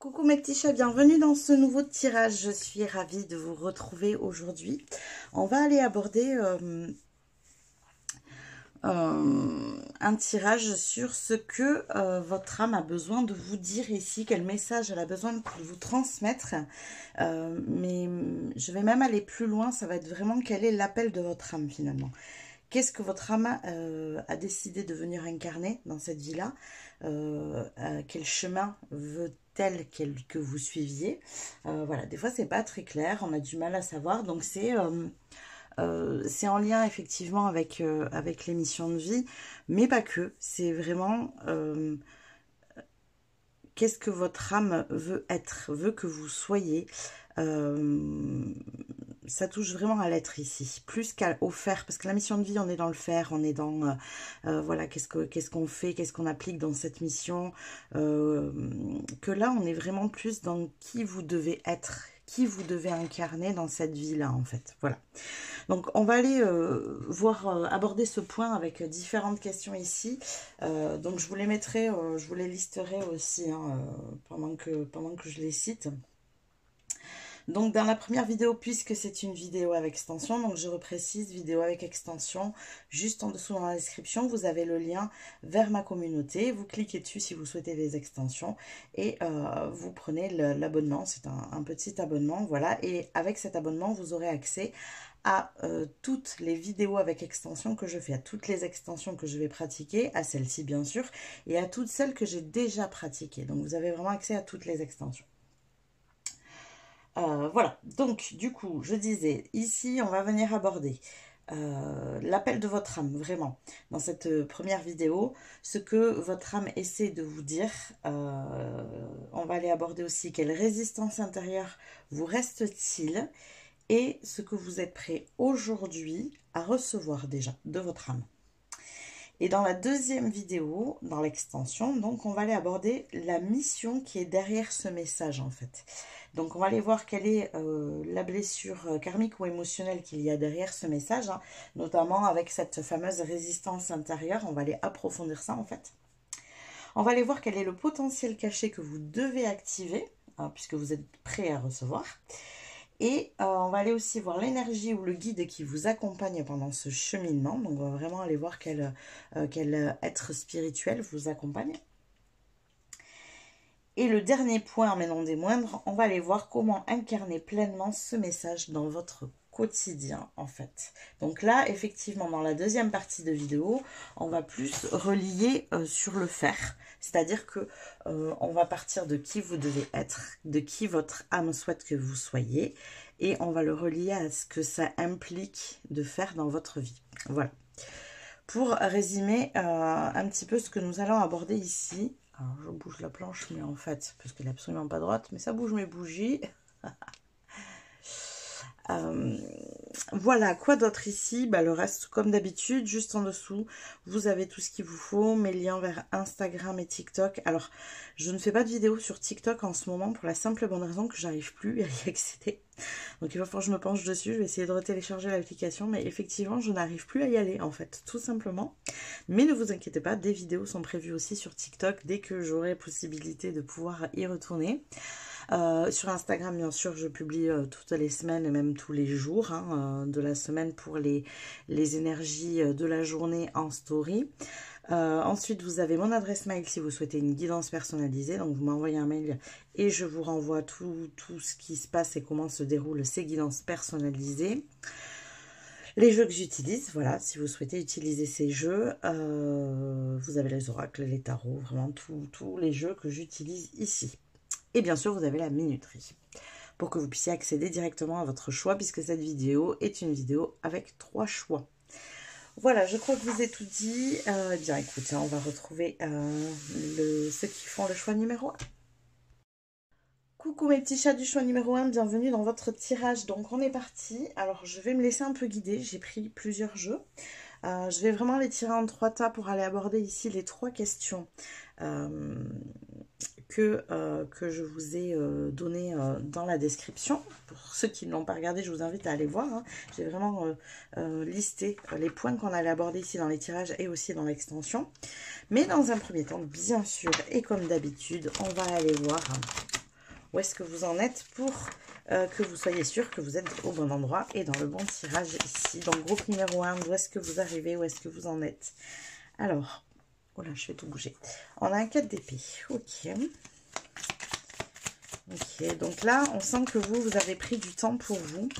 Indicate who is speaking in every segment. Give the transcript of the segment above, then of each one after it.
Speaker 1: Coucou mes petits chats, bienvenue dans ce nouveau tirage. Je suis ravie de vous retrouver aujourd'hui. On va aller aborder un tirage sur ce que votre âme a besoin de vous dire ici, quel message elle a besoin de vous transmettre. Mais je vais même aller plus loin, ça va être vraiment quel est l'appel de votre âme finalement. Qu'est-ce que votre âme a décidé de venir incarner dans cette vie-là? Quel chemin veut-elle que vous suiviez? Voilà, des fois, c'est pas très clair, on a du mal à savoir. Donc, c'est en lien effectivement avec les missions de vie, mais pas que. C'est vraiment qu'est-ce que votre âme veut être, veut que vous soyez. Ça touche vraiment à l'être ici, plus qu'au faire, parce que la mission de vie, on est dans le faire, on est dans, voilà, qu'est-ce qu'on fait, qu'est-ce qu'on applique dans cette mission, que là, on est vraiment plus dans qui vous devez être, qui vous devez incarner dans cette vie-là, en fait, voilà. Donc, on va aller aborder ce point avec différentes questions ici, donc je vous les mettrai, je vous les listerai aussi, hein, pendant que je les cite. Donc dans la première vidéo, puisque c'est une vidéo avec extension, donc je reprécise, vidéo avec extension, juste en dessous dans la description, vous avez le lien vers ma communauté, vous cliquez dessus si vous souhaitez des extensions, et vous prenez l'abonnement, c'est un petit abonnement, voilà, et avec cet abonnement, vous aurez accès à toutes les vidéos avec extension que je fais, à toutes les extensions que je vais pratiquer, à celle-ci bien sûr, et à toutes celles que j'ai déjà pratiquées, donc vous avez vraiment accès à toutes les extensions. Voilà, donc du coup, je disais, ici, on va venir aborder l'appel de votre âme, vraiment, dans cette première vidéo, ce que votre âme essaie de vous dire. On va aller aborder aussi quelle résistance intérieure vous reste-t-il et ce que vous êtes prêt aujourd'hui à recevoir déjà de votre âme. Et dans la deuxième vidéo, dans l'extension, donc on va aller aborder la mission qui est derrière ce message en fait. Donc on va aller voir quelle est la blessure karmique ou émotionnelle qu'il y a derrière ce message, hein, notamment avec cette fameuse résistance intérieure. On va aller approfondir ça en fait. On va aller voir quel est le potentiel caché que vous devez activer, hein, puisque vous êtes prêt à recevoir. Et on va aller aussi voir l'énergie ou le guide qui vous accompagne pendant ce cheminement. Donc on va vraiment aller voir quel être spirituel vous accompagne. Et le dernier point, mais non des moindres, on va aller voir comment incarner pleinement ce message dans votre quotidien en fait. Donc là, effectivement, dans la deuxième partie de vidéo, on va plus relier sur le faire. C'est-à-dire que on va partir de qui vous devez être, de qui votre âme souhaite que vous soyez, et on va le relier à ce que ça implique de faire dans votre vie. Voilà. Pour résumer un petit peu ce que nous allons aborder ici. Alors, je bouge la planche, mais en fait, parce qu'elle n'est absolument pas droite, mais ça bouge mes bougies. Voilà, quoi d'autre ici? Bah, le reste, comme d'habitude, juste en dessous, vous avez tout ce qu'il vous faut, mes liens vers Instagram et TikTok. Alors, je ne fais pas de vidéo sur TikTok en ce moment pour la simple et bonne raison que j'arrive plus à y accéder. Donc, il va falloir que je me penche dessus. Je vais essayer de retélécharger l'application, mais effectivement, je n'arrive plus à y aller, en fait, tout simplement. Mais ne vous inquiétez pas, des vidéos sont prévues aussi sur TikTok dès que j'aurai possibilité de pouvoir y retourner. Sur Instagram, bien sûr, je publie toutes les semaines et même tous les jours hein, de la semaine pour les énergies de la journée en story. Ensuite, vous avez mon adresse mail si vous souhaitez une guidance personnalisée. Donc, vous m'envoyez un mail et je vous renvoie tout ce qui se passe et comment se déroulent ces guidances personnalisées. Les jeux que j'utilise, voilà, si vous souhaitez utiliser ces jeux, vous avez les oracles, les tarots, vraiment tous les jeux que j'utilise ici. Et bien sûr, vous avez la minuterie pour que vous puissiez accéder directement à votre choix puisque cette vidéo est une vidéo avec 3 choix. Voilà, je crois que je vous ai tout dit. Bien, écoutez, on va retrouver ceux qui font le choix numéro 1. Coucou mes petits chats du choix numéro 1, bienvenue dans votre tirage. Donc, on est parti. Alors, je vais me laisser un peu guider. J'ai pris plusieurs jeux. Je vais vraiment les tirer en 3 tas pour aller aborder ici les 3 questions que je vous ai donné dans la description. Pour ceux qui ne l'ont pas regardé, je vous invite à aller voir. Hein. J'ai vraiment listé les points qu'on allait aborder ici dans les tirages et aussi dans l'extension. Mais dans un premier temps, bien sûr, et comme d'habitude, on va aller voir où est-ce que vous en êtes pour que vous soyez sûr que vous êtes au bon endroit et dans le bon tirage ici. Donc groupe numéro 1, d'où est-ce que vous arrivez, où est-ce que vous en êtes? Alors, oh là, je vais tout bouger. On a un 4 d'épée, ok. Ok, donc là, on sent que vous avez pris du temps pour vous.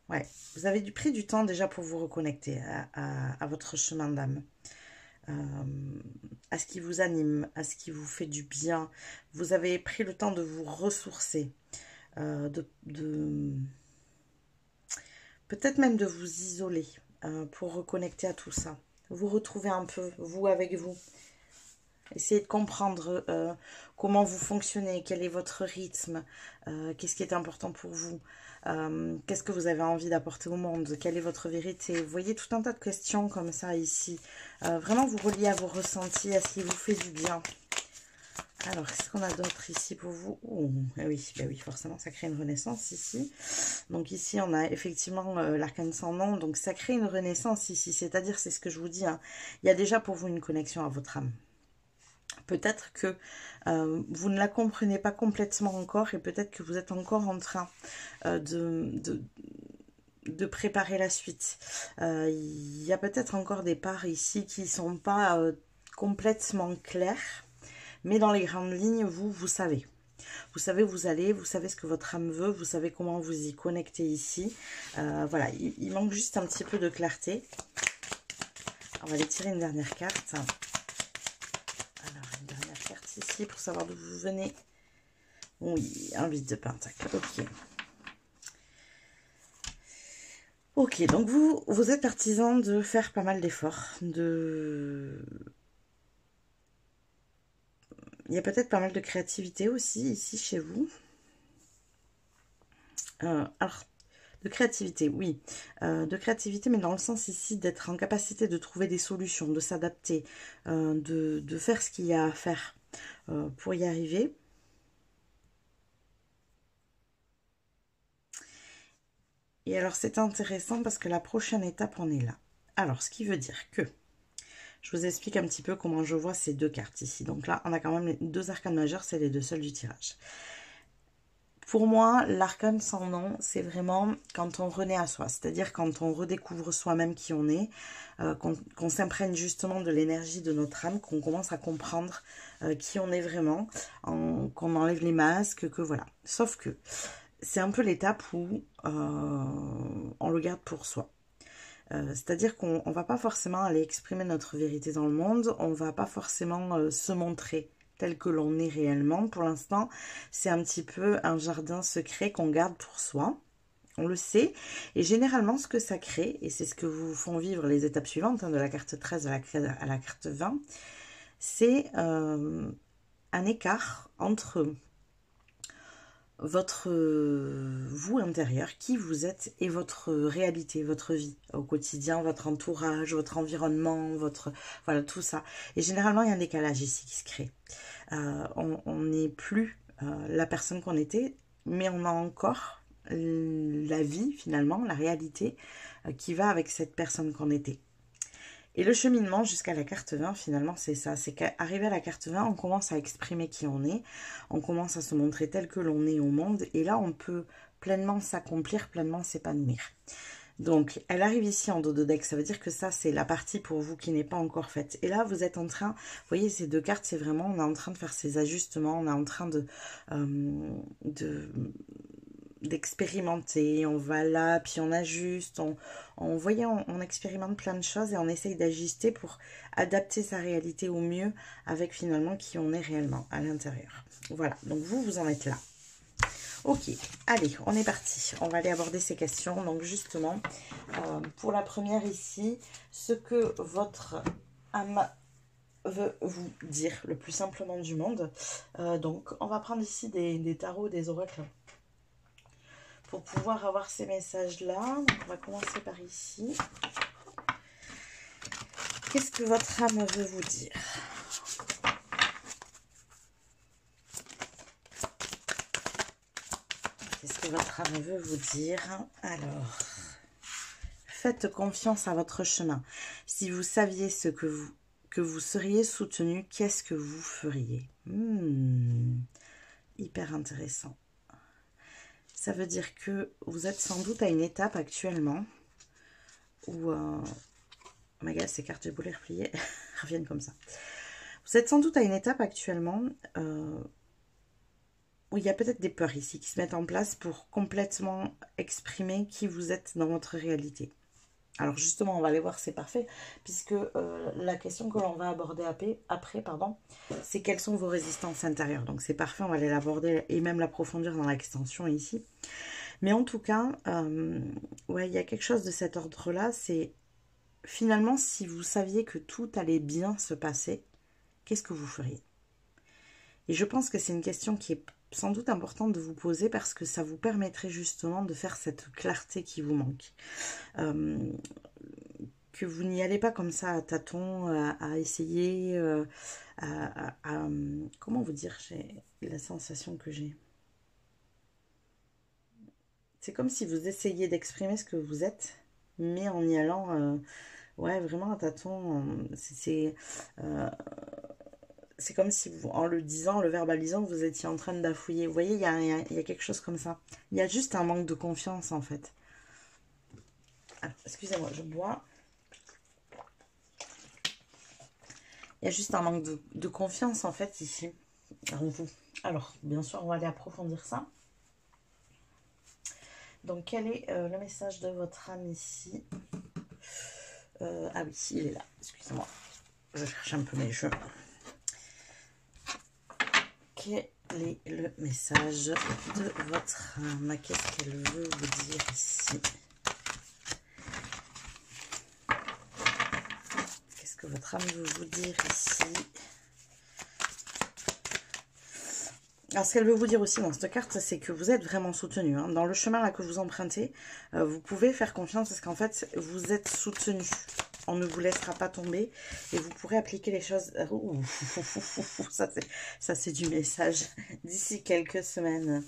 Speaker 1: Ouais, vous avez pris du temps déjà pour vous reconnecter à votre chemin d'âme. À ce qui vous anime, à ce qui vous fait du bien. Vous avez pris le temps de vous ressourcer, peut-être même de vous isoler pour reconnecter à tout ça. Vous retrouver un peu, vous avec vous. Essayez de comprendre comment vous fonctionnez, quel est votre rythme, qu'est-ce qui est important pour vous, qu'est-ce que vous avez envie d'apporter au monde, quelle est votre vérité. Vous voyez tout un tas de questions comme ça ici. Vraiment vous relier à vos ressentis, à ce qui vous fait du bien. Alors, qu'est-ce qu'on a d'autre ici pour vous? Oh, oui, bah oui, forcément, ça crée une renaissance ici. Donc ici, on a effectivement l'arcane sans nom. Donc ça crée une renaissance ici. C'est-à-dire, c'est ce que je vous dis, hein, il y a déjà pour vous une connexion à votre âme. Peut-être que vous ne la comprenez pas complètement encore et peut-être que vous êtes encore en train de préparer la suite. Il y a peut-être encore des parts ici qui ne sont pas complètement claires, mais dans les grandes lignes, vous savez. Vous savez où vous allez, vous savez ce que votre âme veut, vous savez comment vous y connecter ici. Voilà, il manque juste un petit peu de clarté. On va aller tirer une dernière carte. Ici pour savoir d'où vous venez. Oui, un 8 de pentacle. Ok. Ok, donc vous êtes partisan de faire pas mal d'efforts. Il y a peut-être pas mal de créativité aussi ici chez vous. Alors, de créativité, oui. De créativité, mais dans le sens ici d'être en capacité de trouver des solutions, de s'adapter, de faire ce qu'il y a à faire pour y arriver. Et alors, c'est intéressant parce que la prochaine étape, on est là. Alors, ce qui veut dire que, je vous explique un petit peu comment je vois ces deux cartes ici. Donc là, on a quand même les deux arcanes majeures, c'est les deux seuls du tirage. Pour moi, l'arcane sans nom, c'est vraiment quand on renaît à soi, c'est-à-dire quand on redécouvre soi-même qui on est, qu'on s'imprègne justement de l'énergie de notre âme, qu'on commence à comprendre qui on est vraiment, qu'on enlève les masques, que voilà. Sauf que c'est un peu l'étape où on le garde pour soi. C'est-à-dire qu'on ne va pas forcément aller exprimer notre vérité dans le monde, on ne va pas forcément se montrer tel que l'on est réellement. Pour l'instant, c'est un petit peu un jardin secret qu'on garde pour soi. On le sait. Et généralement, ce que ça crée, et c'est ce que vous font vivre les étapes suivantes, hein, de la carte 13 à la carte 20, c'est un écart entre votre vous intérieur, qui vous êtes, et votre réalité, votre vie au quotidien, votre entourage, votre environnement, voilà, tout ça. Et généralement, il y a un décalage ici qui se crée. On n'est plus la personne qu'on était, mais on a encore la vie, finalement, la réalité qui va avec cette personne qu'on était. Et le cheminement jusqu'à la carte 20, finalement, c'est ça. C'est qu'arrivé à la carte 20, on commence à exprimer qui on est. On commence à se montrer tel que l'on est au monde. Et là, on peut pleinement s'accomplir, pleinement s'épanouir. Donc, elle arrive ici en dos de deck. Ça veut dire que ça, c'est la partie pour vous qui n'est pas encore faite. Et là, vous êtes en train... Vous voyez, ces deux cartes, c'est vraiment... On est en train de faire ces ajustements. On est en train d'expérimenter, on va là, puis on ajuste, on expérimente plein de choses et on essaye d'ajuster pour adapter sa réalité au mieux avec finalement qui on est réellement à l'intérieur. Voilà, donc vous en êtes là. Ok, allez, on est parti. On va aller aborder ces questions. Donc justement, pour la première ici, ce que votre âme veut vous dire le plus simplement du monde. Donc on va prendre ici des tarots, des oracles, pour pouvoir avoir ces messages-là. Donc, on va commencer par ici. Qu'est-ce que votre âme veut vous dire? Qu'est-ce que votre âme veut vous dire? Alors, faites confiance à votre chemin. Si vous saviez ce que vous seriez soutenu, qu'est-ce que vous feriez? Hyper intéressant. Ça veut dire que vous êtes sans doute à une étape actuellement où... oh my god, ces cartes, j'ai beau les replier, reviennent comme ça. Vous êtes sans doute à une étape actuellement où il y a peut-être des peurs ici qui se mettent en place pour complètement exprimer qui vous êtes dans votre réalité. Alors justement, on va aller voir, c'est parfait, puisque la question que l'on va aborder après, c'est quelles sont vos résistances intérieures. Donc c'est parfait, on va aller l'aborder et même l'approfondir dans l'extension ici. Mais en tout cas, ouais, il y a quelque chose de cet ordre-là, c'est finalement, si vous saviez que tout allait bien se passer, qu'est-ce que vous feriez? Et je pense que c'est une question qui est sans doute importante de vous poser parce que ça vous permettrait justement de faire cette clarté qui vous manque. Que vous n'y allez pas comme ça à tâtons, à essayer, comment vous dire, j'ai la sensation que j'ai. C'est comme si vous essayiez d'exprimer ce que vous êtes, mais en y allant, ouais, vraiment à tâtons. C'est comme si, vous, en le disant, en le verbalisant, vous étiez en train de bafouiller. Vous voyez, il y a quelque chose comme ça. Il y a juste un manque de confiance, en fait. Ah, excusez-moi, je bois. Il y a juste un manque de confiance, en fait, ici, en vous. Alors, bien sûr, on va aller approfondir ça. Donc, quel est le message de votre âme ici? Ah oui, il est là. Excusez-moi. Je cherche un peu mes jeux. Quel est le message de votre âme? Qu'est-ce qu'elle veut vous dire ici? Qu'est-ce que votre âme veut vous dire ici? Alors, ce qu'elle veut vous dire aussi dans cette carte, c'est que vous êtes vraiment soutenu. Hein. Dans le chemin là que vous empruntez, vous pouvez faire confiance parce qu'en fait, vous êtes soutenu. On ne vous laissera pas tomber et vous pourrez appliquer les choses. Ouh, ça, c'est du message. D'ici quelques semaines.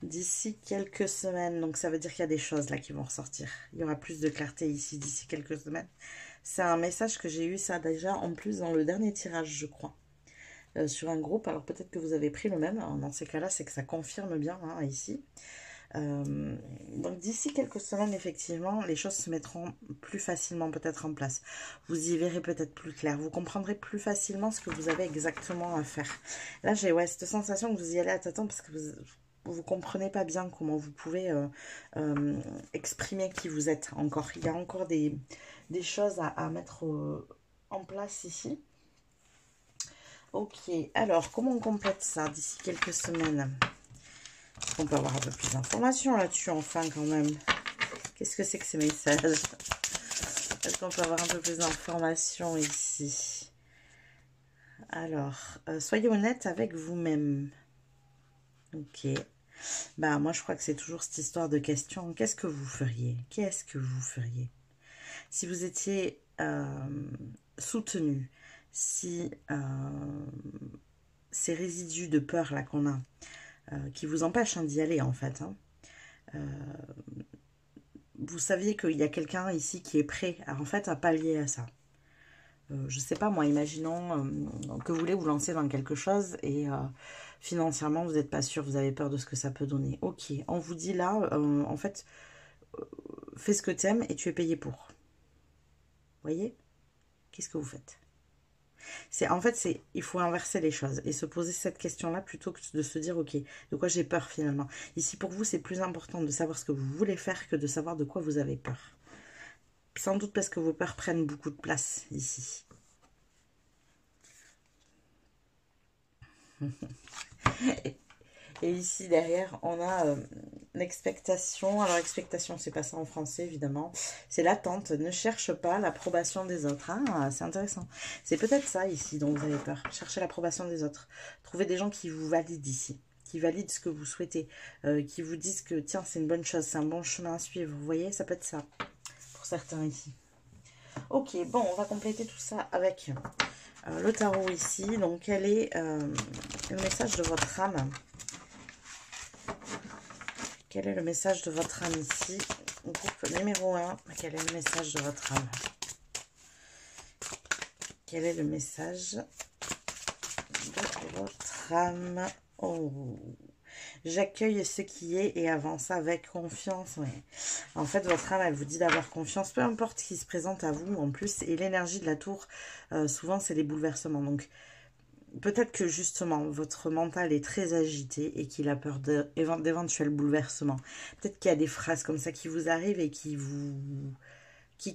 Speaker 1: D'ici quelques semaines. Donc, ça veut dire qu'il y a des choses là qui vont ressortir. Il y aura plus de clarté ici d'ici quelques semaines. C'est un message que j'ai eu ça déjà en plus dans le dernier tirage, je crois. Sur un groupe, alors peut-être que vous avez pris le même, dans ces cas-là, c'est que ça confirme bien, hein, ici. Donc d'ici quelques semaines, effectivement, les choses se mettront plus facilement peut-être en place. Vous y verrez peut-être plus clair, vous comprendrez plus facilement ce que vous avez exactement à faire. Là, j'ai cette sensation que vous y allez à tâtons parce que vous comprenez pas bien comment vous pouvez exprimer qui vous êtes encore. Il y a encore des choses à mettre en place ici. Ok, alors, comment on complète ça d'ici quelques semaines? Est-ce qu'on peut avoir un peu plus d'informations là-dessus, enfin, quand même? Qu'est-ce que c'est que ces messages? Est-ce qu'on peut avoir un peu plus d'informations ici? Alors, soyez honnête avec vous-même. Ok. Bah, moi, je crois que c'est toujours cette histoire de question. Qu'est-ce que vous feriez? Qu'est-ce que vous feriez? Si vous étiez soutenu, si ces résidus de peur là qu'on a, qui vous empêchent d'y aller en fait, hein, vous saviez qu'il y a quelqu'un ici qui est prêt en fait à pallier à ça. Je sais pas moi, imaginons que vous voulez vous lancer dans quelque chose et financièrement vous n'êtes pas sûr, vous avez peur de ce que ça peut donner. Ok, on vous dit là, en fait, fais ce que tu aimes et tu es payé pour. Voyez? Qu'est-ce que vous faites? Il faut inverser les choses et se poser cette question-là plutôt que de se dire, ok, de quoi j'ai peur finalement. Ici, pour vous, c'est plus important de savoir ce que vous voulez faire que de savoir de quoi vous avez peur. Sans doute parce que vos peurs prennent beaucoup de place ici. Et ici, derrière, on a l'expectation. Alors, expectation, c'est pas ça en français, évidemment. C'est l'attente. Ne cherche pas l'approbation des autres. Ah, c'est intéressant. C'est peut-être ça, ici, dont vous avez peur. Cherchez l'approbation des autres. Trouvez des gens qui vous valident ici. Qui valident ce que vous souhaitez. Qui vous disent que, tiens, c'est une bonne chose. C'est un bon chemin à suivre. Vous voyez, ça peut être ça. Pour certains, ici. Ok, bon, on va compléter tout ça avec le tarot ici. Donc, quel est le message de votre âme? Quel est le message de votre âme ici? Groupe numéro 1. Quel est le message de votre âme? Quel est le message de votre âme? Oh. J'accueille ce qui est et avance avec confiance. Ouais. En fait, votre âme, elle vous dit d'avoir confiance, peu importe ce qui se présente à vous en plus. Et l'énergie de la tour, souvent, c'est les bouleversements. Donc, peut-être que justement, votre mental est très agité et qu'il a peur d'éventuels bouleversements. Peut-être qu'il y a des phrases comme ça qui vous arrivent et qui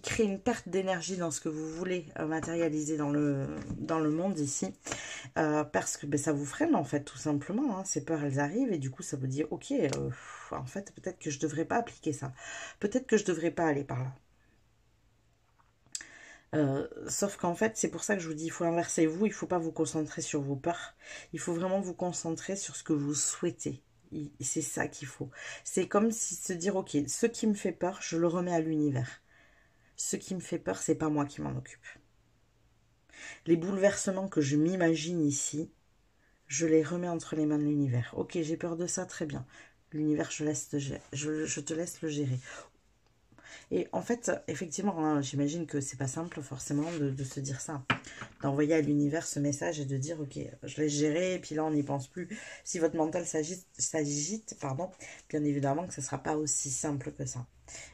Speaker 1: crée une perte d'énergie dans ce que vous voulez matérialiser dans le monde ici. Parce que ben, ça vous freine en fait, tout simplement. Hein. Ces peurs, elles arrivent et du coup, ça vous dit, ok, en fait, peut-être que je ne devrais pas appliquer ça. Peut-être que je ne devrais pas aller par là. Sauf qu'en fait, c'est pour ça que je vous dis, il faut inverser vous, il ne faut pas vous concentrer sur vos peurs. Il faut vraiment vous concentrer sur ce que vous souhaitez. C'est ça qu'il faut. C'est comme si se dire, ok, ce qui me fait peur, je le remets à l'univers. Ce qui me fait peur, c'est pas moi qui m'en occupe. Les bouleversements que je m'imagine ici, je les remets entre les mains de l'univers. Ok, j'ai peur de ça, très bien. L'univers, je te laisse le gérer. Et en fait, effectivement, hein, j'imagine que c'est pas simple forcément de se dire ça. D'envoyer à l'univers ce message et de dire, ok, je laisse gérer, et puis là, on n'y pense plus. Si votre mental s'agite, pardon, bien évidemment que ce ne sera pas aussi simple que ça.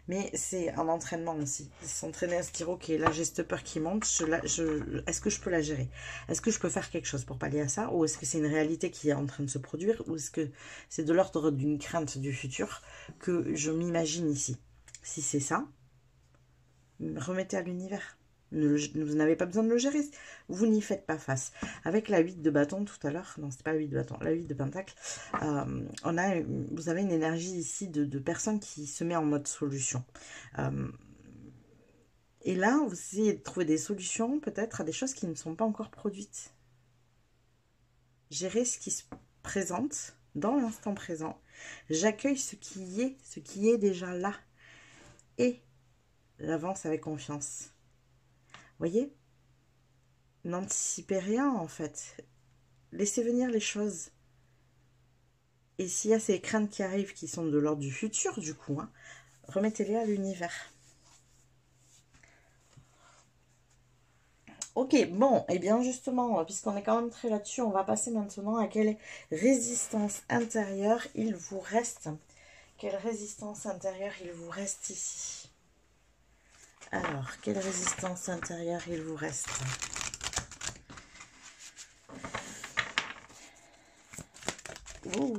Speaker 1: Mais c'est un entraînement aussi. S'entraîner à se dire, ok, là, j'ai cette peur qui monte, est-ce que je peux la gérer? Est-ce que je peux faire quelque chose pour pallier à ça? Ou est-ce que c'est une réalité qui est en train de se produire? Ou est-ce que c'est de l'ordre d'une crainte du futur que je m'imagine ici? Si c'est ça, remettez à l'univers. Vous n'avez pas besoin de le gérer. Vous n'y faites pas face. Avec la 8 de bâton tout à l'heure, non, c'est pas la 8 de bâton, la 8 de pentacle, vous avez une énergie ici de personne qui se met en mode solution. Et là, vous essayez de trouver des solutions peut-être à des choses qui ne sont pas encore produites. Gérer ce qui se présente dans l'instant présent. J'accueille ce qui est déjà là. Et j'avance avec confiance. Voyez? N'anticipez rien en fait. Laissez venir les choses. Et s'il y a ces craintes qui arrivent qui sont de l'ordre du futur du coup, hein, remettez-les à l'univers. Ok, bon, et bien justement, puisqu'on est quand même très là-dessus, on va passer maintenant à quelle résistance intérieure il vous reste. Quelle résistance intérieure il vous reste ici? Alors, quelle résistance intérieure il vous reste? Ouh,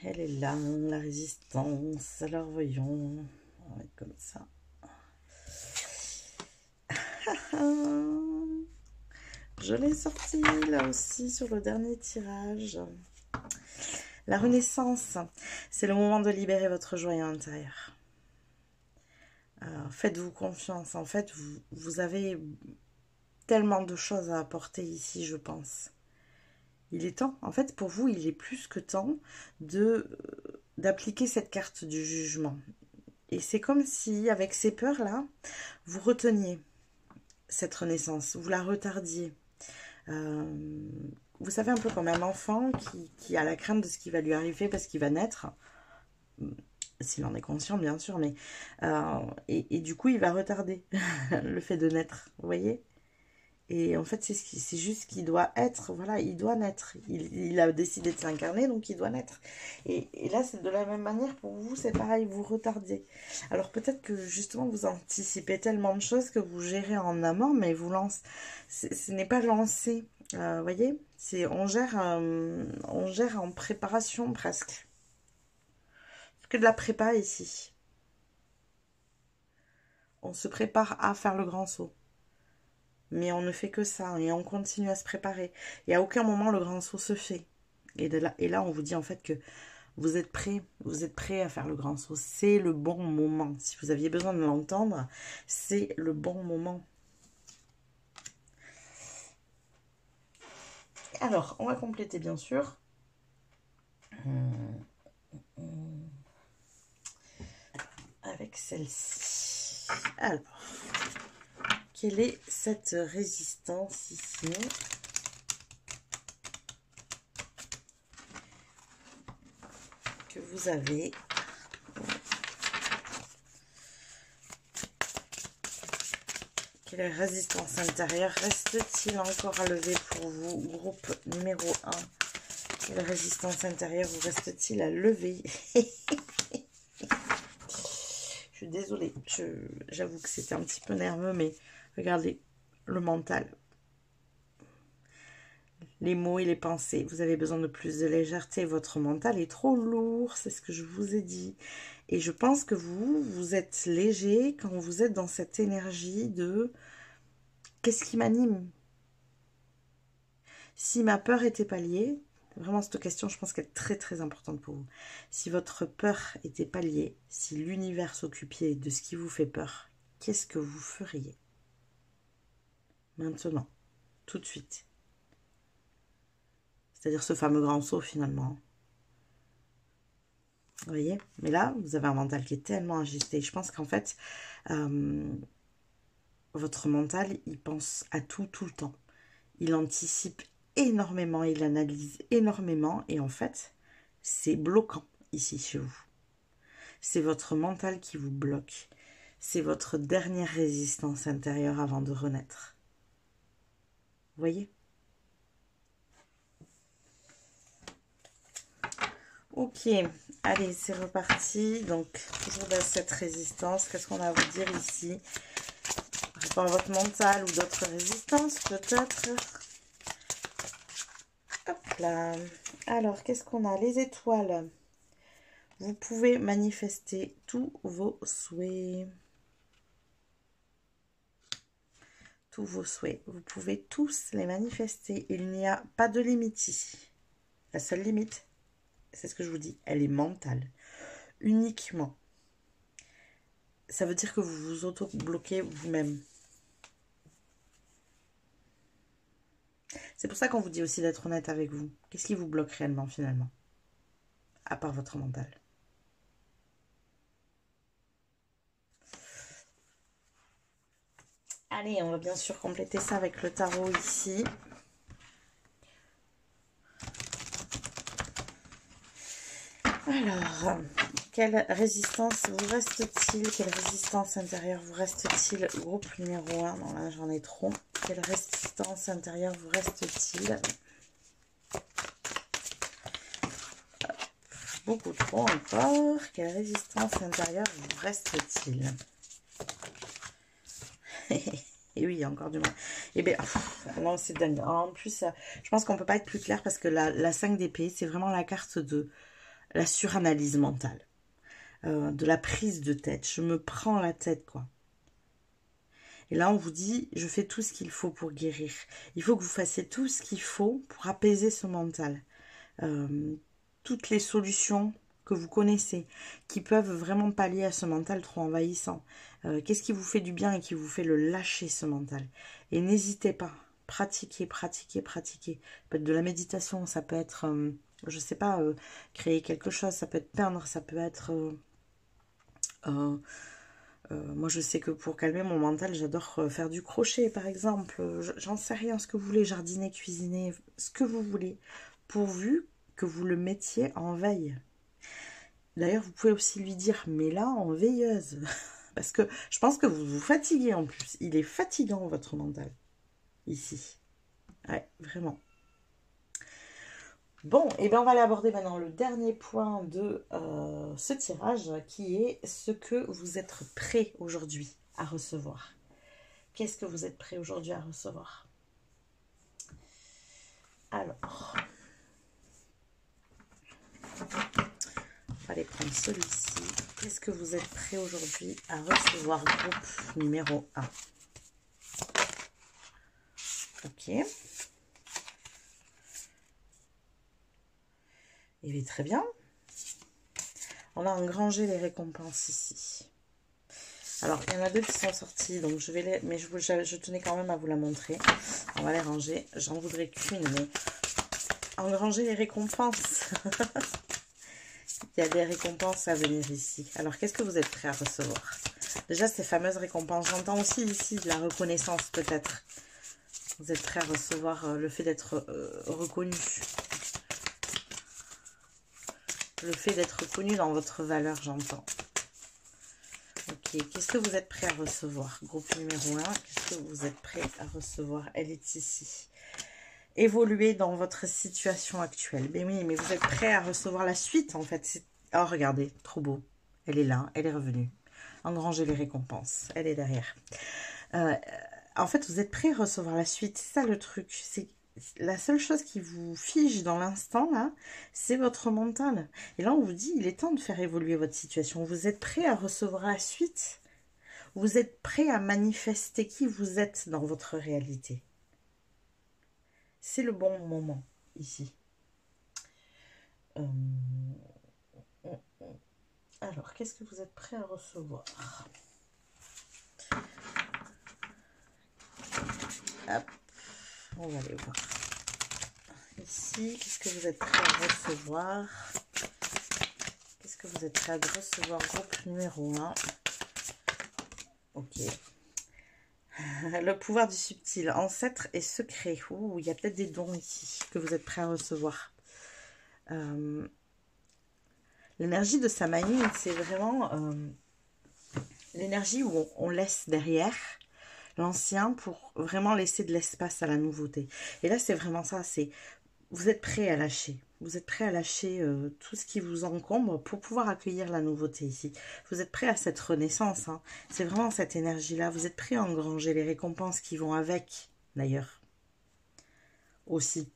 Speaker 1: elle est là, la résistance. Alors, voyons. On va être comme ça. Je l'ai sorti là aussi sur le dernier tirage. La renaissance, c'est le moment de libérer votre joyau intérieur. Faites-vous confiance. En fait, vous avez tellement de choses à apporter ici, je pense. Il est temps. En fait, pour vous, il est plus que temps d'appliquer cette carte du jugement. Et c'est comme si, avec ces peurs-là, vous reteniez cette renaissance, vous la retardiez. Vous savez, un peu comme un enfant qui a la crainte de ce qui va lui arriver parce qu'il va naître. S'il en est conscient, bien sûr, mais et du coup, il va retarder le fait de naître, vous voyez? Et en fait, c'est juste qu'il doit être, voilà, il doit naître. Il a décidé de s'incarner, donc il doit naître. Et là, c'est de la même manière, pour vous, c'est pareil, vous retardez. Alors peut-être que justement, vous anticipez tellement de choses que vous gérez en amont, mais vous lancez, ce n'est pas lancé, vous voyez? On gère en préparation presque. Que de la prépa ici. On se prépare à faire le grand saut. Mais on ne fait que ça et on continue à se préparer. Et à aucun moment le grand saut se fait. Et là, on vous dit en fait que vous êtes prêt à faire le grand saut. C'est le bon moment. Si vous aviez besoin de l'entendre, c'est le bon moment. Alors, on va compléter bien sûr. Avec celle-ci. Alors, quelle est cette résistance ici? Que vous avez. Quelle résistance intérieure reste-t-il encore à lever pour vous? Groupe numéro 1. Quelle résistance intérieure vous reste-t-il à lever? Je suis désolée, j'avoue que c'était un petit peu nerveux, mais regardez, le mental. Les mots et les pensées, vous avez besoin de plus de légèreté, votre mental est trop lourd, c'est ce que je vous ai dit. Et je pense que vous êtes léger quand vous êtes dans cette énergie de qu'est-ce qui m'anime? Si ma peur était palliée, vraiment cette question je pense qu'elle est très très importante pour vous. Si votre peur était palliée, si l'univers s'occupait de ce qui vous fait peur, qu'est-ce que vous feriez? Maintenant, tout de suite. C'est-à-dire ce fameux grand saut finalement. Vous voyez? Mais là, vous avez un mental qui est tellement ajusté. Je pense qu'en fait, votre mental, il pense à tout, tout le temps. Il anticipe énormément, il analyse énormément. Et en fait, c'est bloquant ici chez vous. C'est votre mental qui vous bloque. C'est votre dernière résistance intérieure avant de renaître. Vous voyez? Ok, allez, c'est reparti. Donc, toujours dans cette résistance, qu'est-ce qu'on a à vous dire ici? Par rapport à votre mental ou d'autres résistances, peut-être. Hop là. Alors, qu'est-ce qu'on a? Les étoiles. Vous pouvez manifester tous vos souhaits. Tous vos souhaits. Vous pouvez tous les manifester. Il n'y a pas de limite ici. La seule limite, c'est ce que je vous dis, elle est mentale. Uniquement. Ça veut dire que vous vous auto-bloquez vous-même. C'est pour ça qu'on vous dit aussi d'être honnête avec vous. Qu'est-ce qui vous bloque réellement finalement? À part votre mental. Allez, on va bien sûr compléter ça avec le tarot ici. Alors, quelle résistance vous reste-t-il? Quelle résistance intérieure vous reste-t-il? Groupe numéro 1, non là j'en ai trop. Quelle résistance intérieure vous reste-t-il? Beaucoup trop encore. Quelle résistance intérieure vous reste-t-il? Et oui, il y a encore du mal. Eh bien, non, c'est dingue. En plus, je pense qu'on ne peut pas être plus clair parce que la 5 d'épée, c'est vraiment la carte de la suranalyse mentale. De la prise de tête. Je me prends la tête, quoi. Et là, on vous dit, je fais tout ce qu'il faut pour guérir. Il faut que vous fassiez tout ce qu'il faut pour apaiser ce mental. Toutes les solutions que vous connaissez, qui peuvent vraiment pallier à ce mental trop envahissant. Qu'est-ce qui vous fait du bien et qui vous fait le lâcher, ce mental? Et n'hésitez pas, pratiquez, pratiquez, pratiquez. Ça peut être de la méditation, ça peut être, je sais pas, créer quelque chose, ça peut être peindre, ça peut être... moi, je sais que pour calmer mon mental, j'adore faire du crochet, par exemple. J'en sais rien, ce que vous voulez, jardiner, cuisiner, ce que vous voulez, pourvu que vous le mettiez en veille. D'ailleurs, vous pouvez aussi lui dire, mais là, en veilleuse. Parce que je pense que vous vous fatiguez en plus. Il est fatigant, votre mental, ici. Ouais, vraiment. Bon, et bien on va aller aborder maintenant le dernier point de ce tirage, qui est ce que vous êtes prêt aujourd'hui à recevoir. Qu'est-ce que vous êtes prêt aujourd'hui à recevoir? Alors, on va aller prendre celui-ci. Qu'est-ce que vous êtes prêt aujourd'hui à recevoir? Groupe numéro 1. Ok. Et bien, très bien. On a engrangé les récompenses ici. Alors, il y en a 2 qui sont sortis, donc je vais les... Mais je tenais quand même à vous la montrer. On va les ranger. J'en voudrais qu'une, mais... Engranger les récompenses. Il y a des récompenses à venir ici. Alors, qu'est-ce que vous êtes prêt à recevoir? Déjà, ces fameuses récompenses. J'entends aussi ici de la reconnaissance, peut-être. Vous êtes prêt à recevoir le fait d'être reconnu. Le fait d'être reconnu dans votre valeur, j'entends. Ok, qu'est-ce que vous êtes prêt à recevoir? Groupe numéro 1, qu'est-ce que vous êtes prêt à recevoir? Elle est ici. évoluer dans votre situation actuelle. Mais oui, mais vous êtes prêt à recevoir la suite, en fait. Oh, regardez, trop beau. Elle est là, elle est revenue. Engranger les récompenses, elle est derrière. En fait, vous êtes prêt à recevoir la suite. C'est ça le truc. C'est la seule chose qui vous fige dans l'instant, là, c'est votre mental. Et là, on vous dit, il est temps de faire évoluer votre situation. Vous êtes prêt à recevoir la suite. Vous êtes prêt à manifester qui vous êtes dans votre réalité. C'est le bon moment, ici. Alors, qu'est-ce que vous êtes prêt à recevoir? Hop, on va aller voir. Ici, qu'est-ce que vous êtes prêt à recevoir? Qu'est-ce que vous êtes prêt à recevoir? Groupe numéro 1. Ok. Le pouvoir du subtil, ancêtre et secret. Ouh, il y a peut-être des dons ici que vous êtes prêt à recevoir. L'énergie de Samhain, c'est vraiment l'énergie où on laisse derrière l'ancien pour vraiment laisser de l'espace à la nouveauté. Et là, c'est vraiment ça, c'est vous êtes prêt à lâcher. Vous êtes prêt à lâcher tout ce qui vous encombre pour pouvoir accueillir la nouveauté ici. Vous êtes prêt à cette renaissance. Hein. C'est vraiment cette énergie-là. Vous êtes prêt à engranger les récompenses qui vont avec, d'ailleurs. Aussi.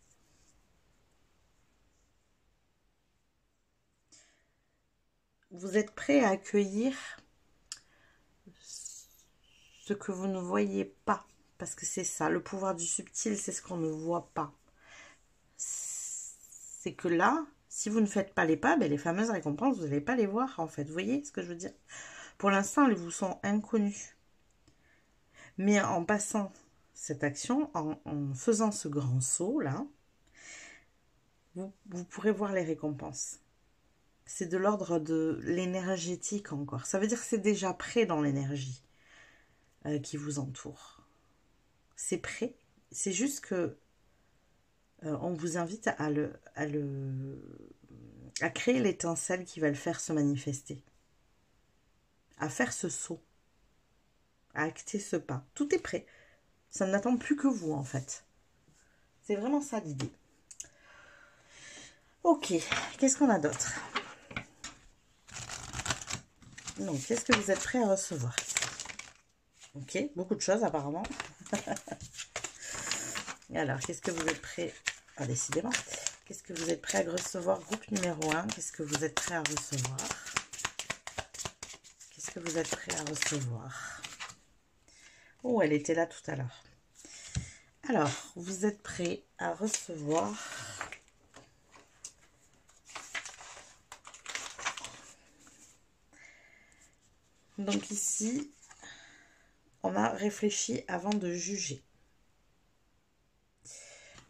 Speaker 1: Vous êtes prêt à accueillir ce que vous ne voyez pas. Parce que c'est ça. Le pouvoir du subtil, c'est ce qu'on ne voit pas. C'est que là, si vous ne faites pas les pas, ben les fameuses récompenses, vous n'allez pas les voir, en fait. Vous voyez ce que je veux dire? Pour l'instant, elles vous sont inconnues. Mais en passant cette action, en faisant ce grand saut, là, vous pourrez voir les récompenses. C'est de l'ordre de l'énergétique encore. Ça veut dire que c'est déjà prêt dans l'énergie qui vous entoure. C'est prêt. C'est juste que on vous invite à créer l'étincelle qui va le faire se manifester. À faire ce saut. À acter ce pas. Tout est prêt. Ça n'attend plus que vous, en fait. C'est vraiment ça l'idée. Ok, qu'est-ce qu'on a d'autre? Donc, qu'est-ce que vous êtes prêt à recevoir? Ok, beaucoup de choses apparemment. Alors, qu'est-ce que vous êtes prêt... Ah, décidément. Qu'est-ce que vous êtes prêt à recevoir? Groupe numéro 1. Qu'est-ce que vous êtes prêt à recevoir? Qu'est-ce que vous êtes prêt à recevoir? Oh, elle était là tout à l'heure. Alors, vous êtes prêt à recevoir... Donc ici, on a réfléchi avant de juger.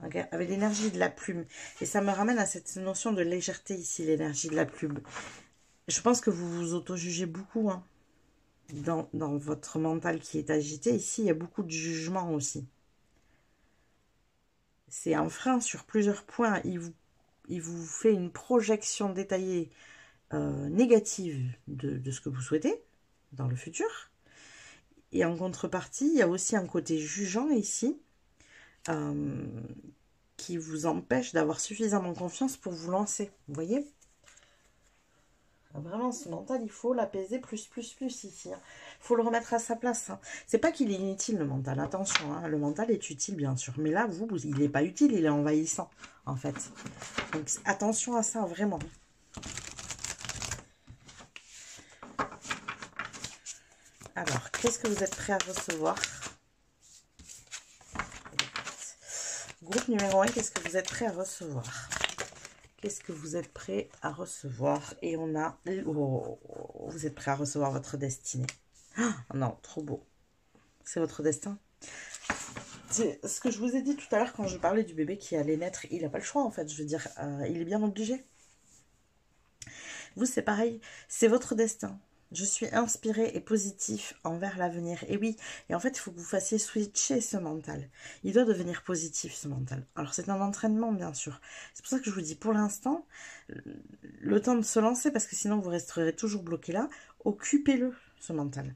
Speaker 1: Okay, avec l'énergie de la plume. Et ça me ramène à cette notion de légèreté ici, l'énergie de la plume. Je pense que vous vous auto-jugez beaucoup. Hein. Dans votre mental qui est agité, ici, il y a beaucoup de jugement aussi. C'est un frein sur plusieurs points. Il vous fait une projection détaillée négative de ce que vous souhaitez dans le futur. Et en contrepartie, il y a aussi un côté jugeant ici qui vous empêche d'avoir suffisamment confiance pour vous lancer. Vous voyez? Vraiment, ce mental, il faut l'apaiser plus ici. Hein. Il faut le remettre à sa place. Hein. C'est pas qu'il est inutile, le mental. Attention, hein. Le mental est utile, bien sûr. Mais là, il n'est pas utile, il est envahissant, en fait. Donc, attention à ça, vraiment. Alors, qu'est-ce que vous êtes prêt à recevoir? Groupe numéro 1, qu'est-ce que vous êtes prêt à recevoir? Qu'est-ce que vous êtes prêt à recevoir? Et on a... Oh, vous êtes prêt à recevoir votre destinée. Oh, non, trop beau. C'est votre destin. C'est ce que je vous ai dit tout à l'heure quand je parlais du bébé qui allait naître. Il n'a pas le choix, en fait. Je veux dire, il est bien obligé. Vous, c'est pareil. C'est votre destin. Je suis inspiré et positif envers l'avenir. Et oui, et en fait, il faut que vous fassiez switcher ce mental. Il doit devenir positif, ce mental. Alors, c'est un entraînement, bien sûr. C'est pour ça que je vous dis, pour l'instant, le temps de se lancer, parce que sinon, vous resterez toujours bloqué là, occupez-le, ce mental.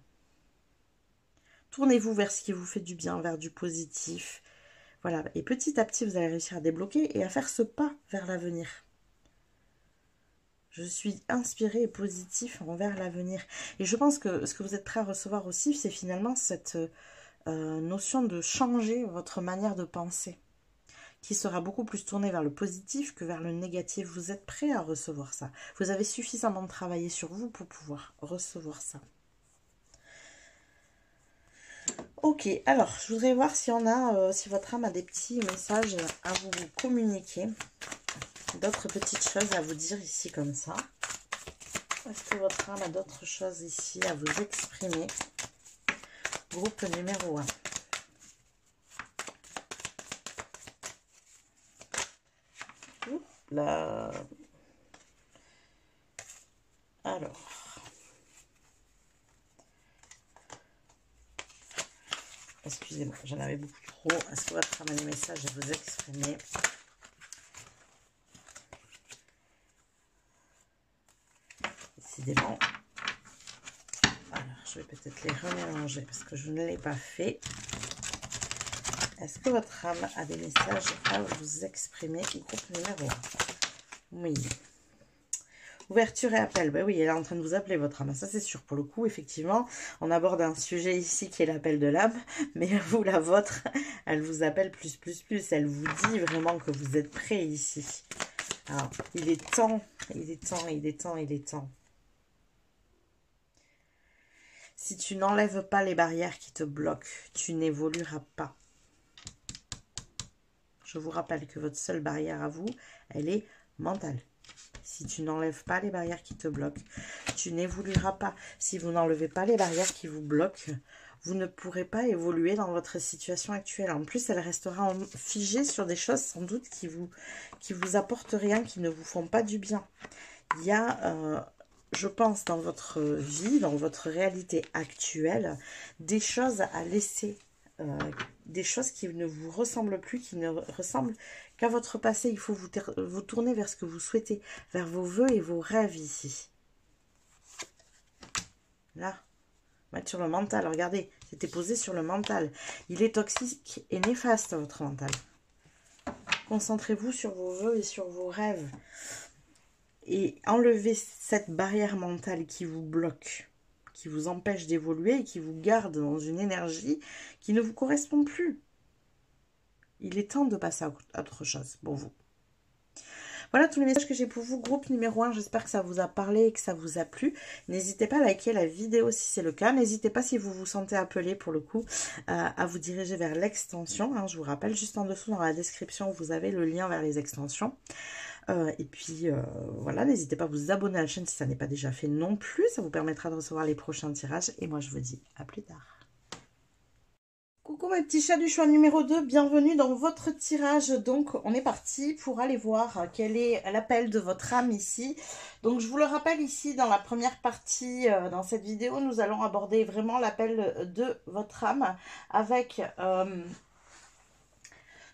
Speaker 1: Tournez-vous vers ce qui vous fait du bien, vers du positif. Voilà, et petit à petit, vous allez réussir à débloquer et à faire ce pas vers l'avenir. Je suis inspirée et positif envers l'avenir. Et je pense que ce que vous êtes prêt à recevoir aussi, c'est finalement cette notion de changer votre manière de penser, qui sera beaucoup plus tournée vers le positif que vers le négatif. Vous êtes prêt à recevoir ça. Vous avez suffisamment travaillé sur vous pour pouvoir recevoir ça. Ok, alors je voudrais voir si on a, si votre âme a des petits messages à vous communiquer, d'autres petites choses à vous dire ici comme ça. Est-ce que votre âme a d'autres choses ici à vous exprimer? Groupe numéro 1. Là. Alors. Excusez-moi, j'en avais beaucoup trop. Est-ce que votre âme a des messages à vous exprimer? Décidément. Alors, je vais peut-être les remélanger parce que je ne l'ai pas fait. Est-ce que votre âme a des messages à vous exprimer? Groupe numéro 1. Oui. Ouverture et appel. Ben oui, elle est en train de vous appeler, votre âme. Ça, c'est sûr. Pour le coup, effectivement, on aborde un sujet ici qui est l'appel de l'âme. Mais vous, la vôtre, elle vous appelle plus. Elle vous dit vraiment que vous êtes prêt ici. Alors, il est temps. Si tu n'enlèves pas les barrières qui te bloquent, tu n'évolueras pas. Je vous rappelle que votre seule barrière à vous, elle est mentale. Si tu n'enlèves pas les barrières qui te bloquent, tu n'évolueras pas. Si vous n'enlevez pas les barrières qui vous bloquent, vous ne pourrez pas évoluer dans votre situation actuelle. En plus, elle restera figée sur des choses sans doute qui vous apportent rien, qui ne vous font pas du bien. Il y a, je pense, dans votre vie, dans votre réalité actuelle, des choses à laisser. Des choses qui ne vous ressemblent plus, qui ne ressemblent qu'à votre passé. Il faut vous tourner vers ce que vous souhaitez, vers vos vœux et vos rêves ici. Là, mettre sur le mental. Regardez, c'était posé sur le mental. Il est toxique et néfaste, votre mental. Concentrez-vous sur vos vœux et sur vos rêves. Et enlevez cette barrière mentale qui vous bloque, qui vous empêche d'évoluer et qui vous garde dans une énergie qui ne vous correspond plus. Il est temps de passer à autre chose pour vous. Voilà tous les messages que j'ai pour vous. Groupe numéro 1, j'espère que ça vous a parlé et que ça vous a plu. N'hésitez pas à liker la vidéo si c'est le cas. N'hésitez pas, si vous vous sentez appelé pour le coup, à vous diriger vers l'extension. Je vous rappelle, juste en dessous dans la description, vous avez le lien vers les extensions. Et puis voilà, n'hésitez pas à vous abonner à la chaîne si ça n'est pas déjà fait non plus. Ça vous permettra de recevoir les prochains tirages. Et moi, je vous dis à plus tard. Coucou mes petits chats du choix numéro 2, bienvenue dans votre tirage. Donc on est parti pour aller voir quel est l'appel de votre âme ici. Donc je vous le rappelle ici dans la première partie, dans cette vidéo, nous allons aborder vraiment l'appel de votre âme avec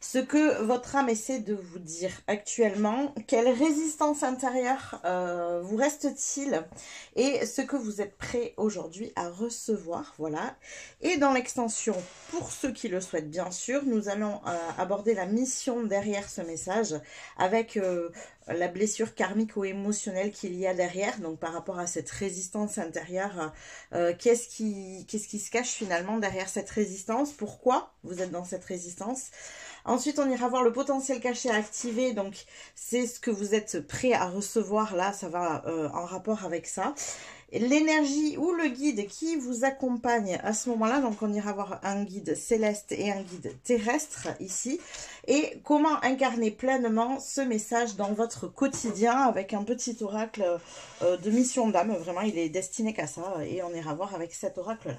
Speaker 1: ce que votre âme essaie de vous dire actuellement, quelle résistance intérieure vous reste-t-il et ce que vous êtes prêt aujourd'hui à recevoir, voilà. Et dans l'extension, pour ceux qui le souhaitent bien sûr, nous allons aborder la mission derrière ce message avec la blessure karmique ou émotionnelle qu'il y a derrière, donc par rapport à cette résistance intérieure, qu'est-ce qui se cache finalement derrière cette résistance, pourquoi vous êtes dans cette résistance. Ensuite, on ira voir le potentiel caché à activer. Donc, c'est ce que vous êtes prêt à recevoir. Là, ça va en rapport avec ça. L'énergie ou le guide qui vous accompagne à ce moment-là. Donc, on ira voir un guide céleste et un guide terrestre ici. Et comment incarner pleinement ce message dans votre quotidien avec un petit oracle de mission d'âme. Vraiment, il est destiné qu'à ça. Et on ira voir avec cet oracle-là.